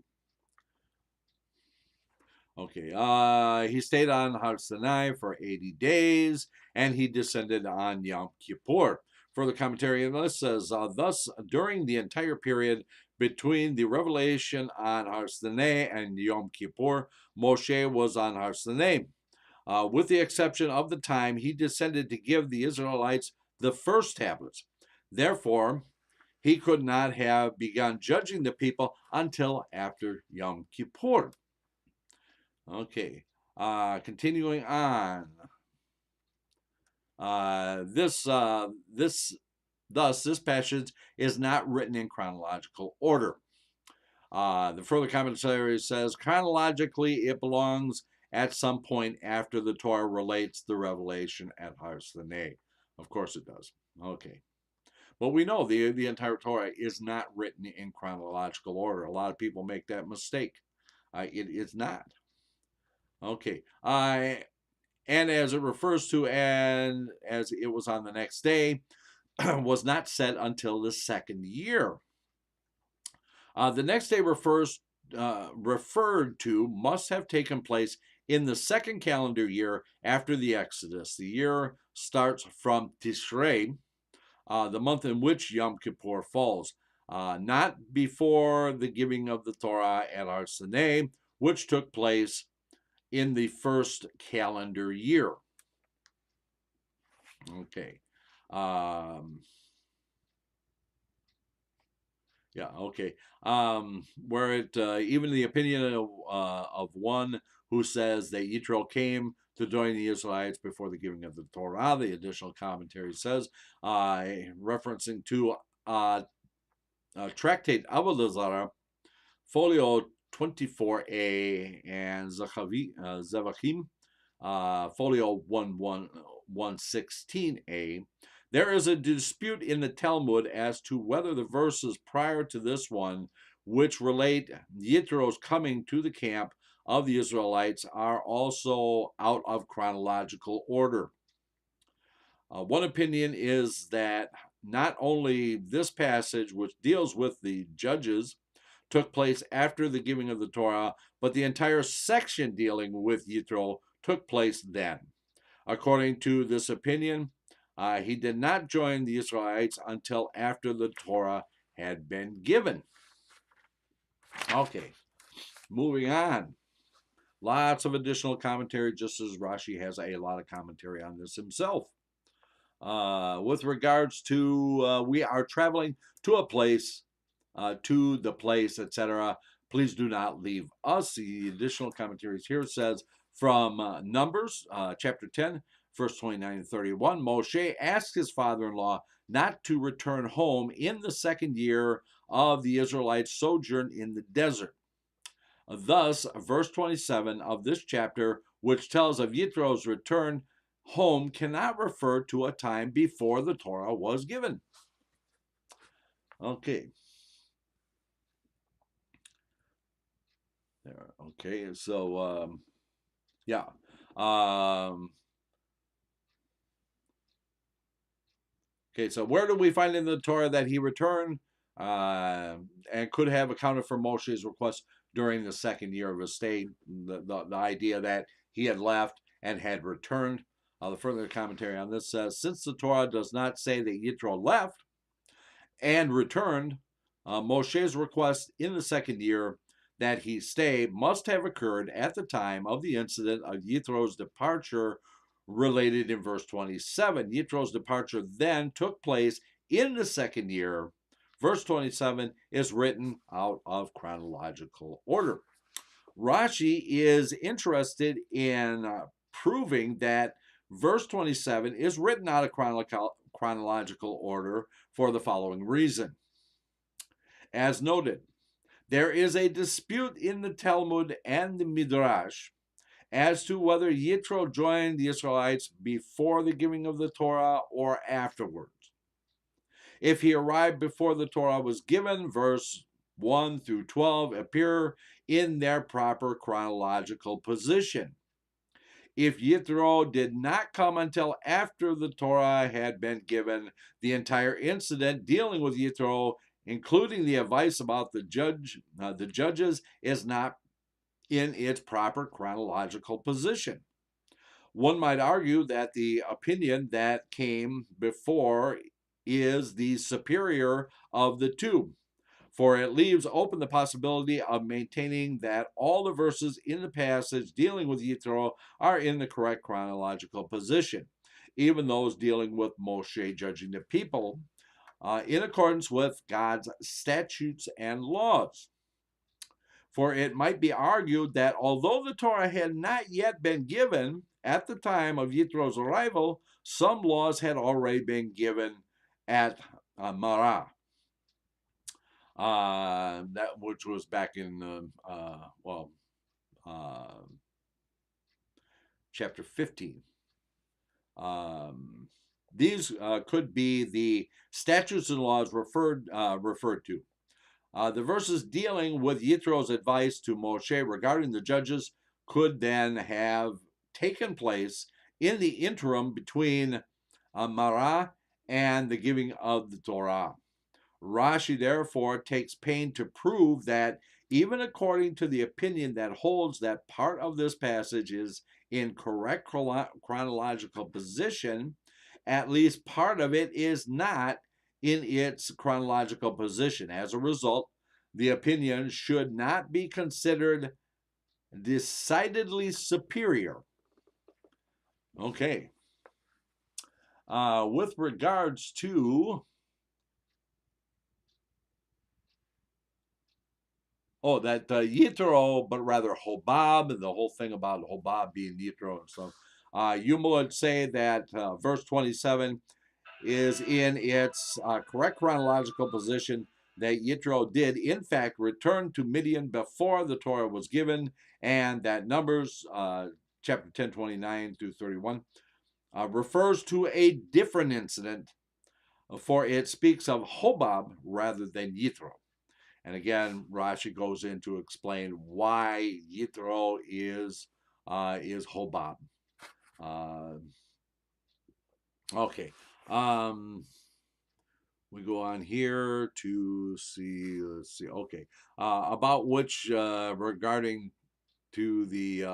Okay. He stayed on Har Sinai for 80 days, and he descended on Yom Kippur. Further commentary on this says, thus, during the entire period between the revelation on Har Sinai and Yom Kippur, Moshe was on Har Sinai, with the exception of the time he descended to give the Israelites the first tablets. Therefore, he could not have begun judging the people until after Yom Kippur. Okay, continuing on. This passage is not written in chronological order. The further commentary says, chronologically, it belongs at some point after the Torah relates the revelation at Har Sinai. Of course it does. Okay. But we know the entire Torah is not written in chronological order. A lot of people make that mistake. It is not. Okay. And as it refers to, and as it was on the next day, was not said until the second year. The next day referred to must have taken place in the second calendar year after the Exodus. The year starts from Tishrei, the month in which Yom Kippur falls, not before the giving of the Torah at Har Sinai, which took place in the first calendar year. Okay. Yeah, okay. Where it even the opinion of one who says that Yitro came to join the Israelites before the giving of the Torah. The additional commentary says, referencing to Tractate Avodah Folio 24a and Zevachim, Folio 116a. There is a dispute in the Talmud as to whether the verses prior to this one, which relate Yitro's coming to the camp of the Israelites, are also out of chronological order. One opinion is that not only this passage, which deals with the judges, took place after the giving of the Torah, but the entire section dealing with Yitro took place then. According to this opinion, he did not join the Israelites until after the Torah had been given. Okay, moving on. Lots of additional commentary, just as Rashi has a lot of commentary on this himself. With regards to we are traveling to a place, to the place, etc. Please do not leave us. The additional commentaries here says from Numbers chapter 10, verse 29 and 31, Moshe asked his father-in-law not to return home in the second year of the Israelites' sojourn in the desert. Thus, verse 27 of this chapter, which tells of Yitro's return home, cannot refer to a time before the Torah was given. Okay. There. Okay, so yeah. Okay, so where do we find in the Torah that he returned and could have accounted for Moshe's request during the second year of his stay? The idea that he had left and had returned. The further commentary on this says, since the Torah does not say that Yitro left and returned, Moshe's request in the second year that he stay must have occurred at the time of the incident of Yithro's departure related in verse 27. Yithro's departure then took place in the second year. Verse 27 is written out of chronological order. Rashi is interested in proving that verse 27 is written out of chronological order for the following reason. As noted, there is a dispute in the Talmud and the Midrash as to whether Yitro joined the Israelites before the giving of the Torah or afterwards. If he arrived before the Torah was given, verse 1 through 12 appear in their proper chronological position. If Yitro did not come until after the Torah had been given, the entire incident dealing with Yitro, including the advice about the judges, is not in its proper chronological position. One might argue that the opinion that came before is the superior of the two, for it leaves open the possibility of maintaining that all the verses in the passage dealing with Yitro are in the correct chronological position, even those dealing with Moshe judging the people in accordance with God's statutes and laws. For it might be argued that although the Torah had not yet been given at the time of Yitro's arrival, some laws had already been given at Marah. That which was back in chapter 15. These could be the statutes and laws referred to. The verses dealing with Yitro's advice to Moshe regarding the judges could then have taken place in the interim between Marah and the giving of the Torah. Rashi therefore takes pain to prove that even according to the opinion that holds that part of this passage is in correct chronological position, at least part of it is not in its chronological position. As a result, the opinion should not be considered decidedly superior. Okay. With regards to Oh, that Yitro, but rather Hobab, and the whole thing about Hobab being Yitro and stuff. You would say that verse 27 is in its correct chronological position that Yitro did, in fact, return to Midian before the Torah was given, and that Numbers chapter 10, 29 through 31 refers to a different incident, for it speaks of Hobab rather than Yitro. And again, Rashi goes in to explain why Yitro is Hobab. Okay. We go on here to see. Let's see. Okay. About which regarding to the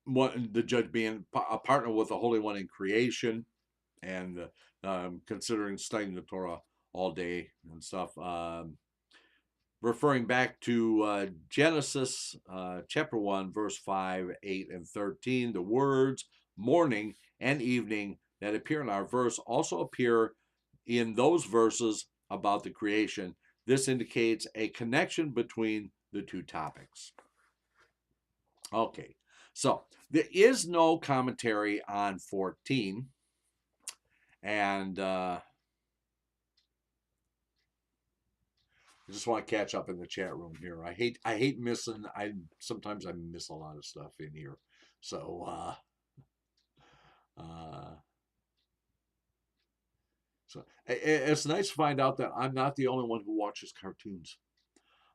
what the judge being a partner with the Holy One in creation, and considering studying the Torah all day and stuff. Referring back to Genesis chapter 1, verse 5, 8, and 13, the words morning and evening that appear in our verse also appear in those verses about the creation. This indicates a connection between the two topics. Okay, so there is no commentary on 14, and I just want to catch up in the chat room here. I hate missing. Sometimes I miss a lot of stuff in here. So it's nice to find out that I'm not the only one who watches cartoons.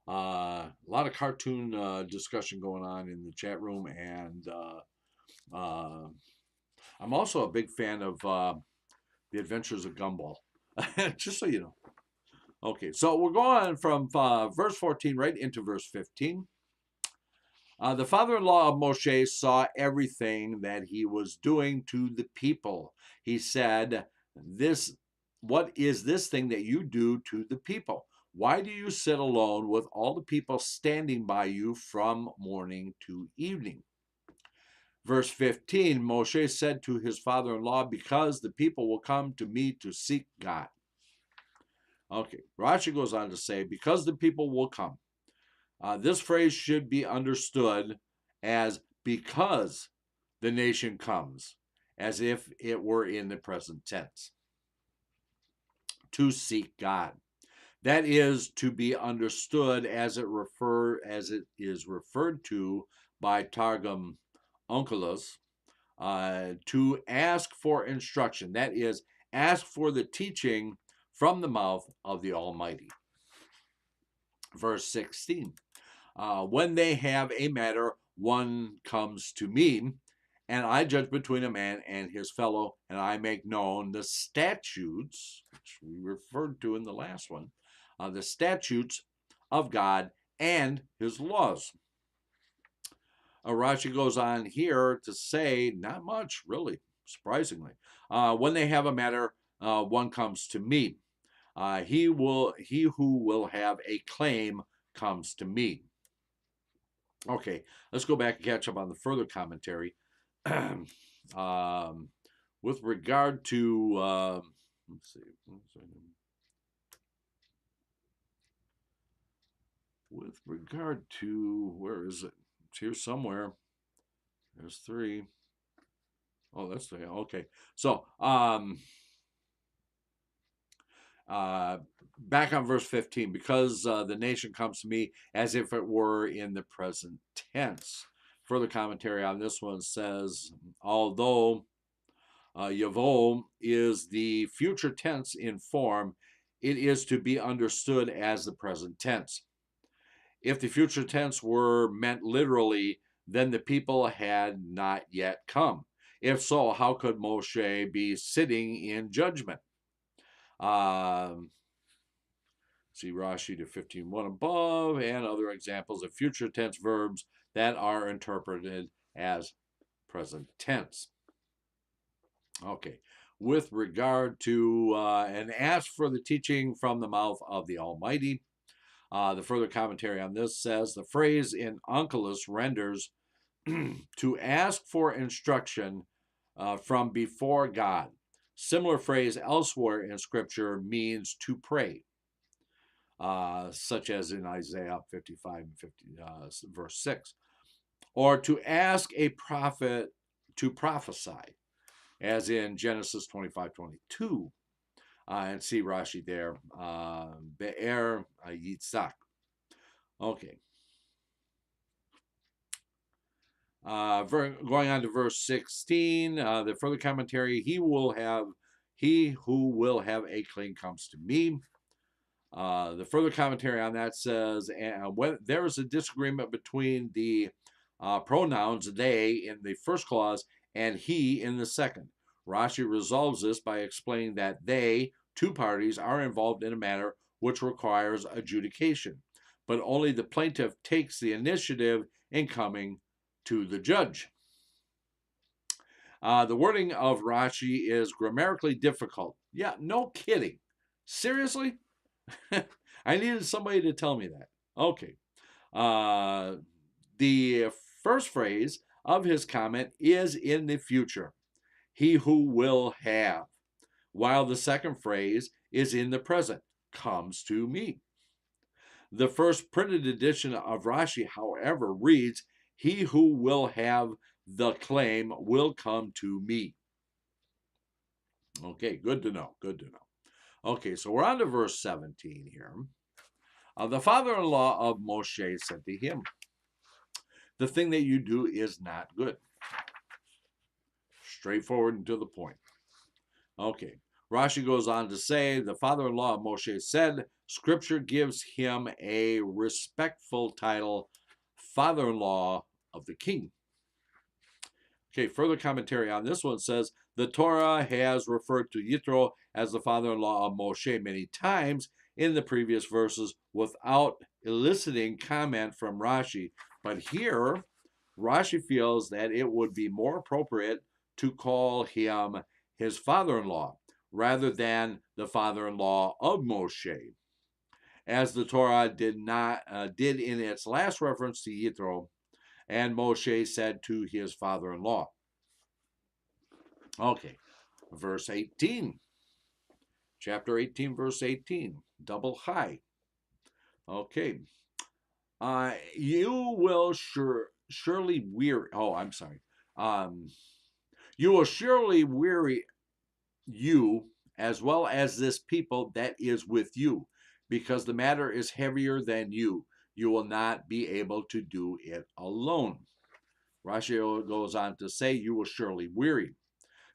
A lot of cartoon discussion going on in the chat room, and I'm also a big fan of the Adventures of Gumball. Just so you know. Okay, so we're going from verse 14 right into verse 15. The father-in-law of Moshe saw everything that he was doing to the people. He said, what is this thing that you do to the people? Why do you sit alone with all the people standing by you from morning to evening? Verse 15, Moshe said to his father-in-law, because the people will come to me to seek God. Okay, Rashi goes on to say, because the people will come. This phrase should be understood as because the nation comes, as if it were in the present tense. To seek God. That is to be understood as it is referred to by Targum Onkelos, to ask for instruction. That is, ask for the teaching from the mouth of the Almighty. Verse 16. When they have a matter, one comes to me, and I judge between a man and his fellow, and I make known the statutes, which we referred to in the last one, the statutes of God and his laws. Rashi goes on here to say, not much, really, surprisingly. When they have a matter, one comes to me. He who will have a claim comes to me. Okay, let's go back and catch up on the further commentary. With regard to, let's see. With regard to, where is it? It's here somewhere. There's 3. Oh, that's 3. Okay, so back on verse 15, because the nation comes to me as if it were in the present tense. Further commentary on this one says, although Yavo is the future tense in form, it is to be understood as the present tense. If the future tense were meant literally, then the people had not yet come. If so, how could Moshe be sitting in judgment? See Rashi to 15:1 above, and other examples of future tense verbs that are interpreted as present tense. Okay, with regard to and ask for the teaching from the mouth of the Almighty. The further commentary on this says the phrase in Onkelos renders to ask for instruction from before God. Similar phrase elsewhere in Scripture means to pray. such as in Isaiah 55 and 50, verse 6, or to ask a prophet to prophesy, as in Genesis 25:22, and see Rashi there, Be'er Yitzhak. Okay. Going on to verse 16, the further commentary, he who will have a clean comes to me. The further commentary on that says, when there is a disagreement between the pronouns they in the first clause and he in the second. Rashi resolves this by explaining that they, two parties, are involved in a matter which requires adjudication, but only the plaintiff takes the initiative in coming to the judge. The wording of Rashi is grammatically difficult. Yeah, no kidding. Seriously? I needed somebody to tell me that. Okay. The first phrase of his comment is in the future, he who will have, while the second phrase is in the present, comes to me. The first printed edition of Rashi, however, reads, he who will have the claim will come to me. Okay, good to know, good to know. Okay, so we're on to verse 17 here. The father-in-law of Moshe said to him, the thing that you do is not good. Straightforward and to the point. Okay, Rashi goes on to say, the father-in-law of Moshe said, Scripture gives him a respectful title, father-in-law of the king. Okay, further commentary on this one says, the Torah has referred to Yitro as the father-in-law of Moshe many times in the previous verses without eliciting comment from Rashi. But here, Rashi feels that it would be more appropriate to call him his father-in-law rather than the father-in-law of Moshe, as the Torah did in its last reference to Yitro, and Moshe said to his father-in-law. Okay, verse 18. Chapter 18, verse 18. Double high. Okay. You will surely weary. Oh, I'm sorry. You will surely weary you as well as this people that is with you, because the matter is heavier than you. You will not be able to do it alone. Rashi goes on to say, you will surely weary.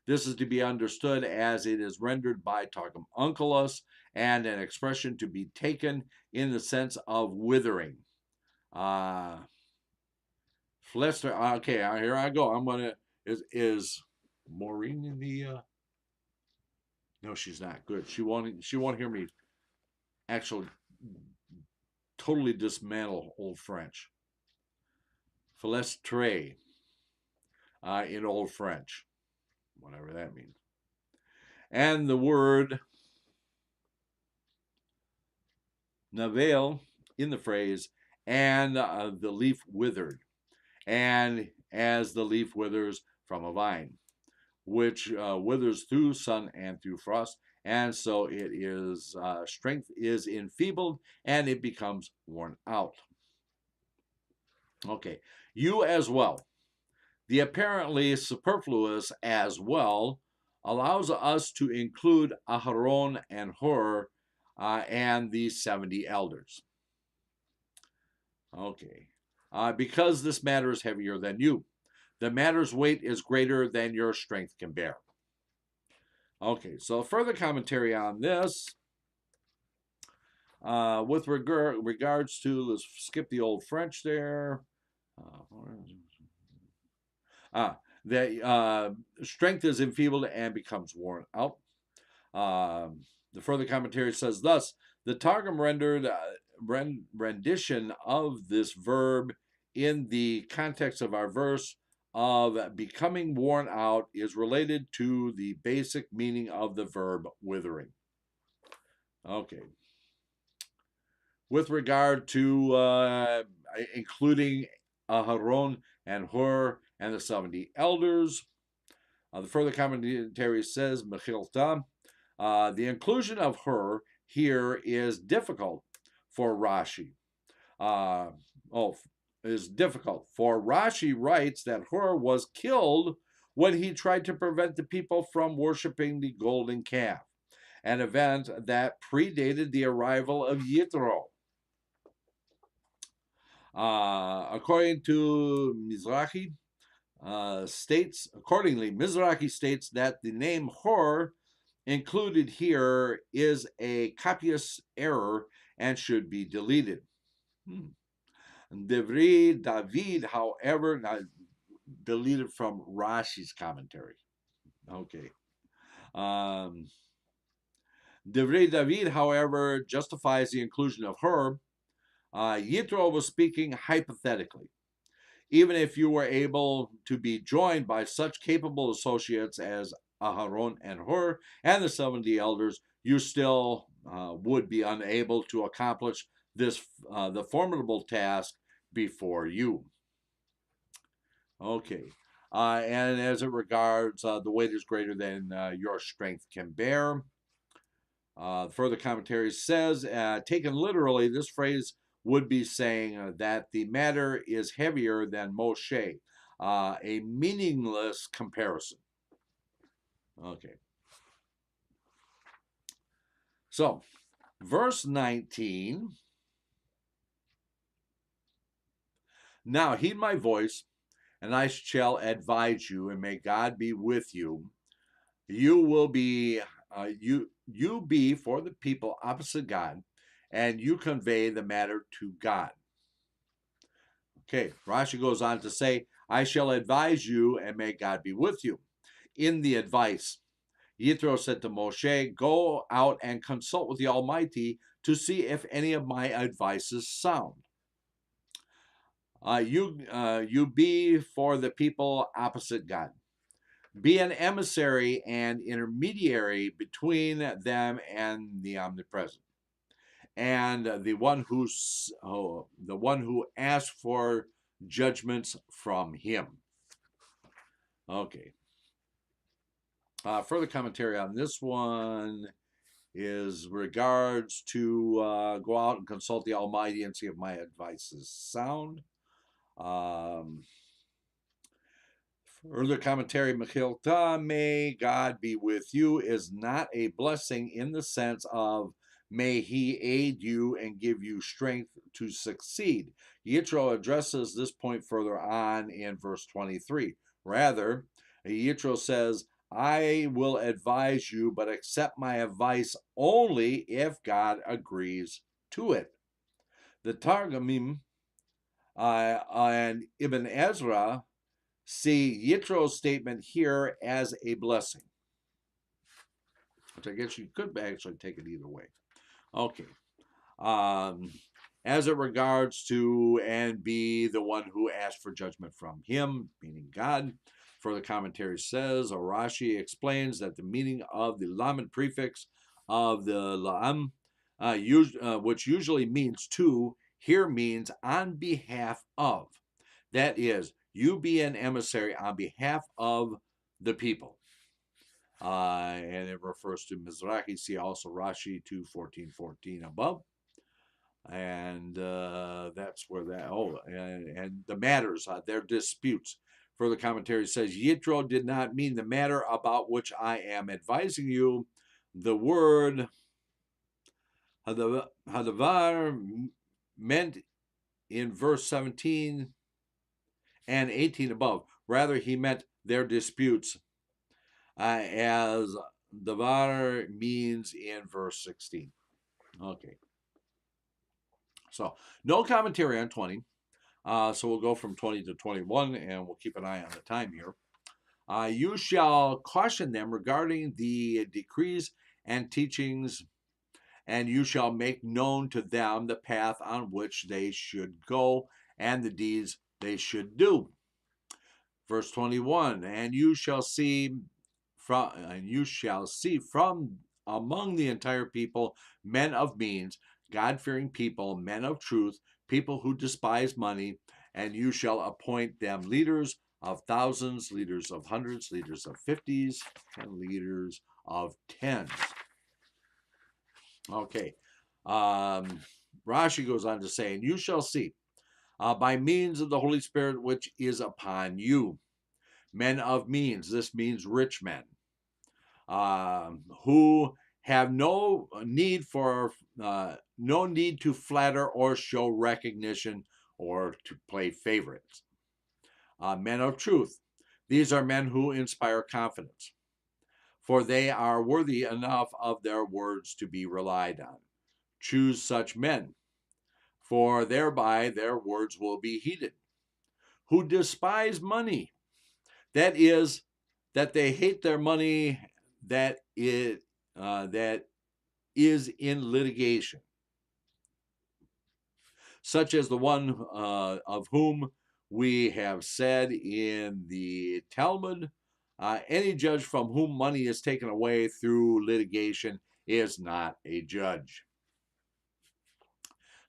This is to be understood as it is rendered by Targum Onkelos and an expression to be taken in the sense of withering. Flester, okay, here I go. I'm gonna is Maureen in the no, she's not good. She won't hear me actually totally dismantle Old French. Flestre in Old French, whatever that means. And the word navel in the phrase, and the leaf withered, and as the leaf withers from a vine, which withers through sun and through frost, and so it is strength is enfeebled and it becomes worn out. Okay, you as well. The apparently superfluous as well allows us to include Aharon and Hur and the 70 elders. Okay, because this matter is heavier than you. The matter's weight is greater than your strength can bear. Okay, so further commentary on this. With regards to, let's skip the Old French there. The strength is enfeebled and becomes worn out. The further commentary says thus, the Targum rendered rendition of this verb in the context of our verse of becoming worn out is related to the basic meaning of the verb withering. Okay. With regard to including Aharon and Hur and the 70 elders, the further commentary says, Mechilta, the inclusion of Hur here is difficult, for Rashi. Is difficult. For Rashi writes that Hur was killed when he tried to prevent the people from worshiping the golden calf, an event that predated the arrival of Yitro. According to Mizrahi, Mizrahi states that the name Hor included here is a copious error and should be deleted. Devri David, however, deleted from Rashi's commentary. Okay. Devri David, however, justifies the inclusion of her. Yitro was speaking hypothetically. Even if you were able to be joined by such capable associates as Aharon and Hur and the 70 elders, you still would be unable to accomplish the formidable task before you. Okay. And as it regards the weight is greater than your strength can bear. Further commentary says, taken literally, this phrase would be saying that the matter is heavier than Moshe, a meaningless comparison. Okay. So, verse 19. Now heed my voice, and I shall advise you, and may God be with you. You will be you be for the people opposite God, and you convey the matter to God. Okay, Rashi goes on to say, I shall advise you, and may God be with you. In the advice, Yitro said to Moshe, go out and consult with the Almighty to see if any of my advice is sound. You be for the people opposite God. Be an emissary and intermediary between them and the omnipresent, and the one who asks for judgments from him. Okay. Further commentary on this one is regards to go out and consult the Almighty and see if my advice is sound. Further commentary, Mechilta, may God be with you, is not a blessing in the sense of may he aid you and give you strength to succeed. Yitro addresses this point further on in verse 23. Rather, Yitro says, I will advise you, but accept my advice only if God agrees to it. The Targumim and Ibn Ezra see Yitro's statement here as a blessing, which I guess you could actually take it either way. Okay. As it regards to and be the one who asked for judgment from him, meaning God. Further commentary says, or Rashi explains that the meaning of the lamed prefix of the la'am, which usually means to, here means on behalf of. That is, you be an emissary on behalf of the people. And it refers to Mizrahi. See also Rashi 2:14:14 above. And that's where that, and the matters, their disputes. Further commentary says, Yitro did not mean the matter about which I am advising you. The word hadavar meant in verse 17 and 18 above. Rather, he meant their disputes, as davar means in verse 16. Okay. So, no commentary on 20. So we'll go from 20 to 21, and we'll keep an eye on the time here. You shall caution them regarding the decrees and teachings, and you shall make known to them the path on which they should go and the deeds they should do. Verse 21, and you shall see from among the entire people men of means, God-fearing people, men of truth, people who despise money, and you shall appoint them leaders of thousands, leaders of hundreds, leaders of 50s, and leaders of 10s. Okay. Rashi goes on to say, and you shall see, by means of the Holy Spirit which is upon you, men of means, this means rich men, who have no need to flatter or show recognition or to play favorites. Men of truth, these are men who inspire confidence, for they are worthy enough of their words to be relied on. Choose such men, for thereby their words will be heeded. Who despise money, that is, that they hate their money that is in litigation, such as the one of whom we have said in the Talmud, any judge from whom money is taken away through litigation is not a judge.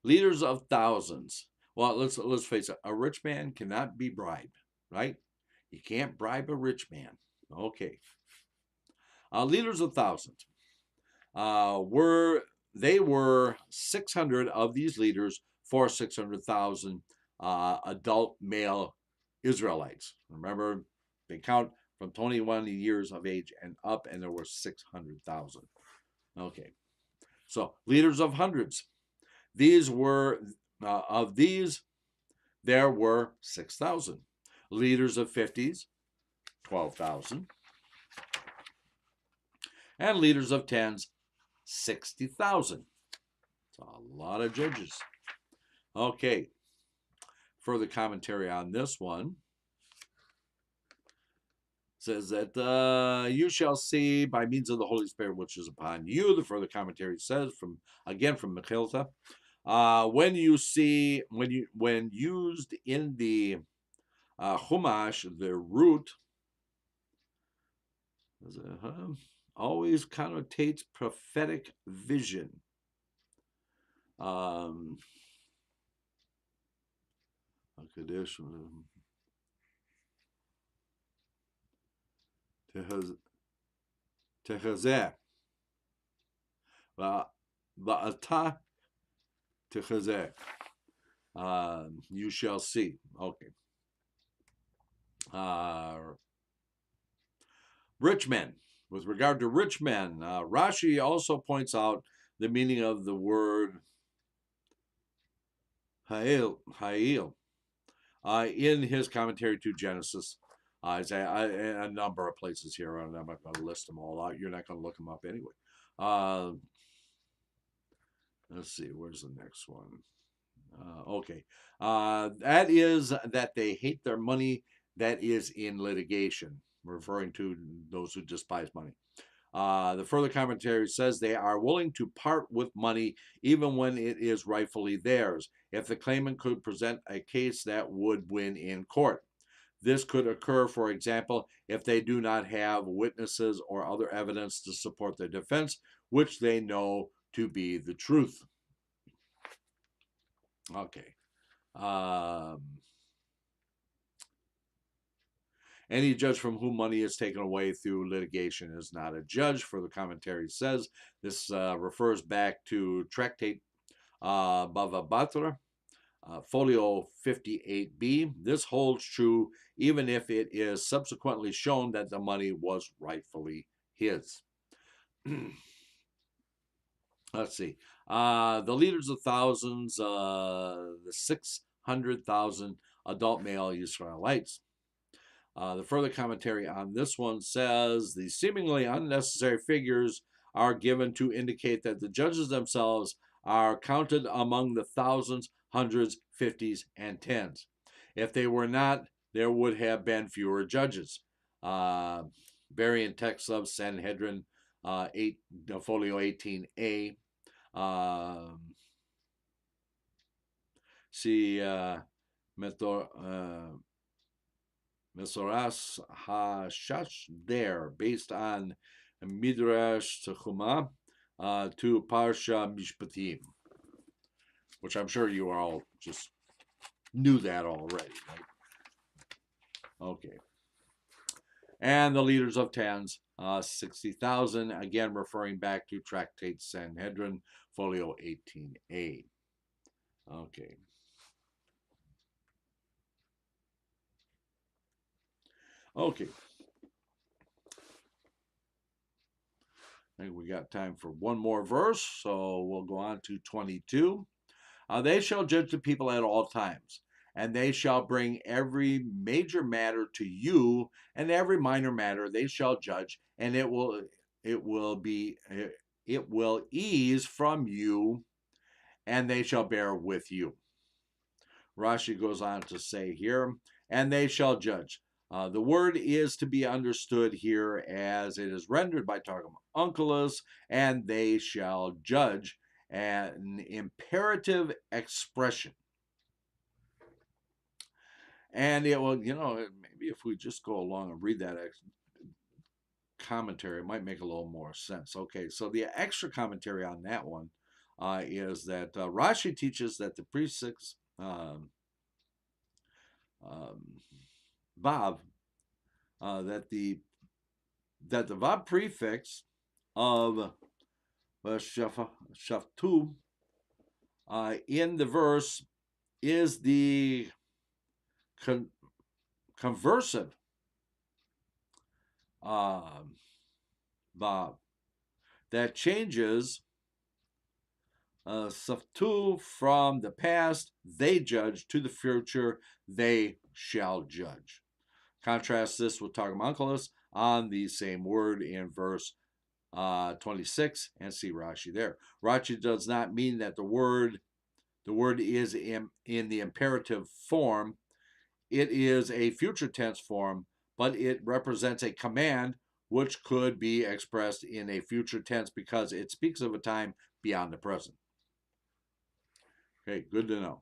Leaders of thousands. Well, let's face it. A rich man cannot be bribed, right? You can't bribe a rich man. Okay. Leaders of thousands were 600 of these leaders for 600,000 adult male Israelites. Remember, they count from 21 years of age and up, and there were 600,000. Okay, so leaders of hundreds. These were of these there were 6,000. Leaders of 50s, 12,000. And leaders of 10s, 60,000. It's a lot of judges. Okay. Further commentary on this one says that you shall see by means of the Holy Spirit which is upon you. The further commentary says from Mechilta, when used in the Chumash, the root always connotates prophetic vision. Tehazeh. Va'ata tehazeh. You shall see. Okay. Rich men. With regard to rich men, Rashi also points out the meaning of the word ha'il in his commentary to Genesis. A number of places here, and I'm not going to list them all out. You're not going to look them up anyway. Let's see, where's the next one? Okay. That is that they hate their money that is in litigation, referring to those who despise money. The further commentary says they are willing to part with money even when it is rightfully theirs, if the claimant could present a case that would win in court. This could occur, for example, if they do not have witnesses or other evidence to support their defense, which they know to be the truth. Okay. Any judge from whom money is taken away through litigation is not a judge, for the commentary says. This refers back to Tractate Bava Batra, folio 58b. This holds true even if it is subsequently shown that the money was rightfully his. Let's see. The leaders of thousands, the 600,000 adult male Israelites. The further commentary on this one says the seemingly unnecessary figures are given to indicate that the judges themselves are counted among the thousands, hundreds, fifties, and tens. If they were not, there would have been fewer judges. Variant text of Sanhedrin, folio 18a. See Mesoras HaShash there, based on Midrash Techuma to Parsha Mishpatim, which I'm sure you all just knew that already, right? Okay. And the leaders of tens, 60,000, again referring back to Tractate Sanhedrin, folio 18a. Okay. Okay. I think we got time for one more verse, so we'll go on to 22. They shall judge the people at all times, and they shall bring every major matter to you, and every minor matter they shall judge, and it will ease from you, and they shall bear with you. Rashi goes on to say here, and they shall judge. The word is to be understood here as it is rendered by Targum Onkelos, and they shall judge, an imperative expression. And it will, maybe if we just go along and read that commentary, it might make a little more sense. Okay, so the extra commentary on that one is that Rashi teaches that the prefix Vav, that the Vav prefix of Shaftu in the verse is the conversive Vav that changes Saftu from the past, they judge, to the future, they shall judge. Contrast this with Targum Onkelos on the same word in verse 26, and see Rashi there. Rashi does not mean that the word is in the imperative form. It is a future tense form, but it represents a command which could be expressed in a future tense because it speaks of a time beyond the present. Okay, good to know.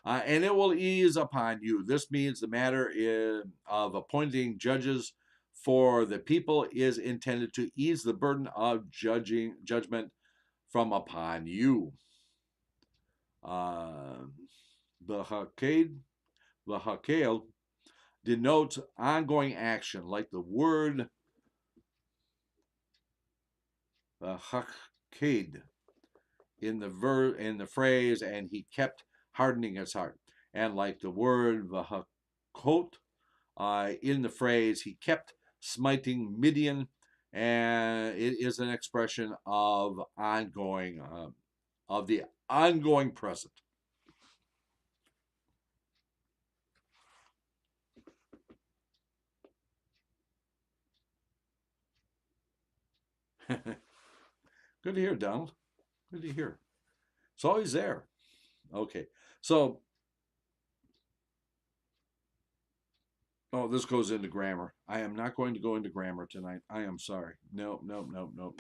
And it will ease upon you. This means the matter of appointing judges for the people is intended to ease the burden of judgment from upon you. The hakel denotes ongoing action, like the word haked in the phrase, and he kept hardening his heart, and like the word v'hakot in the phrase, he kept smiting Midian, and it is an expression of the ongoing present. Good to hear, Donald. Good to hear. It's always there. Okay, so this goes into grammar. I am not going to go into grammar tonight. I am sorry. No,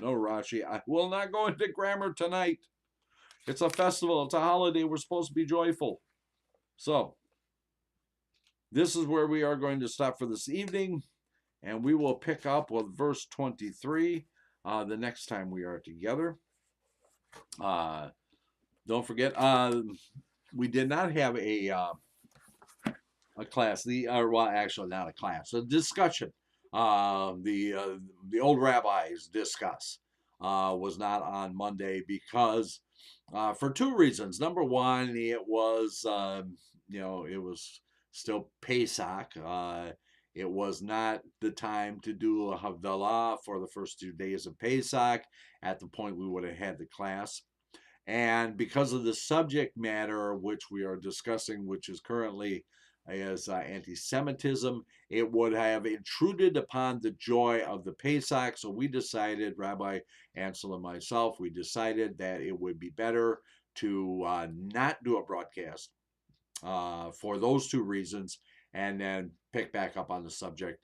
Rashi. I will not go into grammar tonight. It's a festival. It's a holiday. We're supposed to be joyful. So, this is where we are going to stop for this evening, and we will pick up with verse 23 the next time we are together. Don't forget, we did not have a class. Actually, not a class. A discussion. The old rabbis discuss was not on Monday because for two reasons. Number one, it was it was still Pesach. It was not the time to do a Havdalah for the first 2 days of Pesach. At the point we would have had the class. And because of the subject matter which we are discussing, which is currently as anti-Semitism, it would have intruded upon the joy of the Pesach. So we decided, Rabbi Ansel and myself, we decided that it would be better to not do a broadcast for those two reasons, and then pick back up on the subject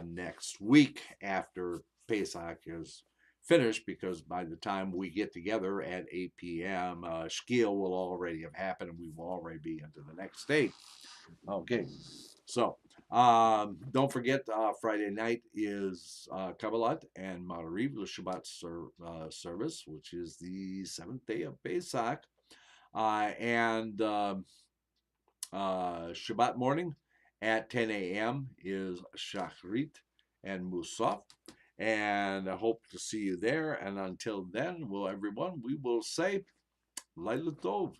next week after Pesach is finished, because by the time we get together at 8 p.m., Shkil will already have happened and we will already be into the next day. Okay, so don't forget Friday night is Kabbalat and Ma'ariv, the Shabbat service, which is the 7th day of Pesach, and Shabbat morning at 10 a.m. is Shachrit and Musaf. And I hope to see you there. And until then, everyone, we will say, Laila Tov.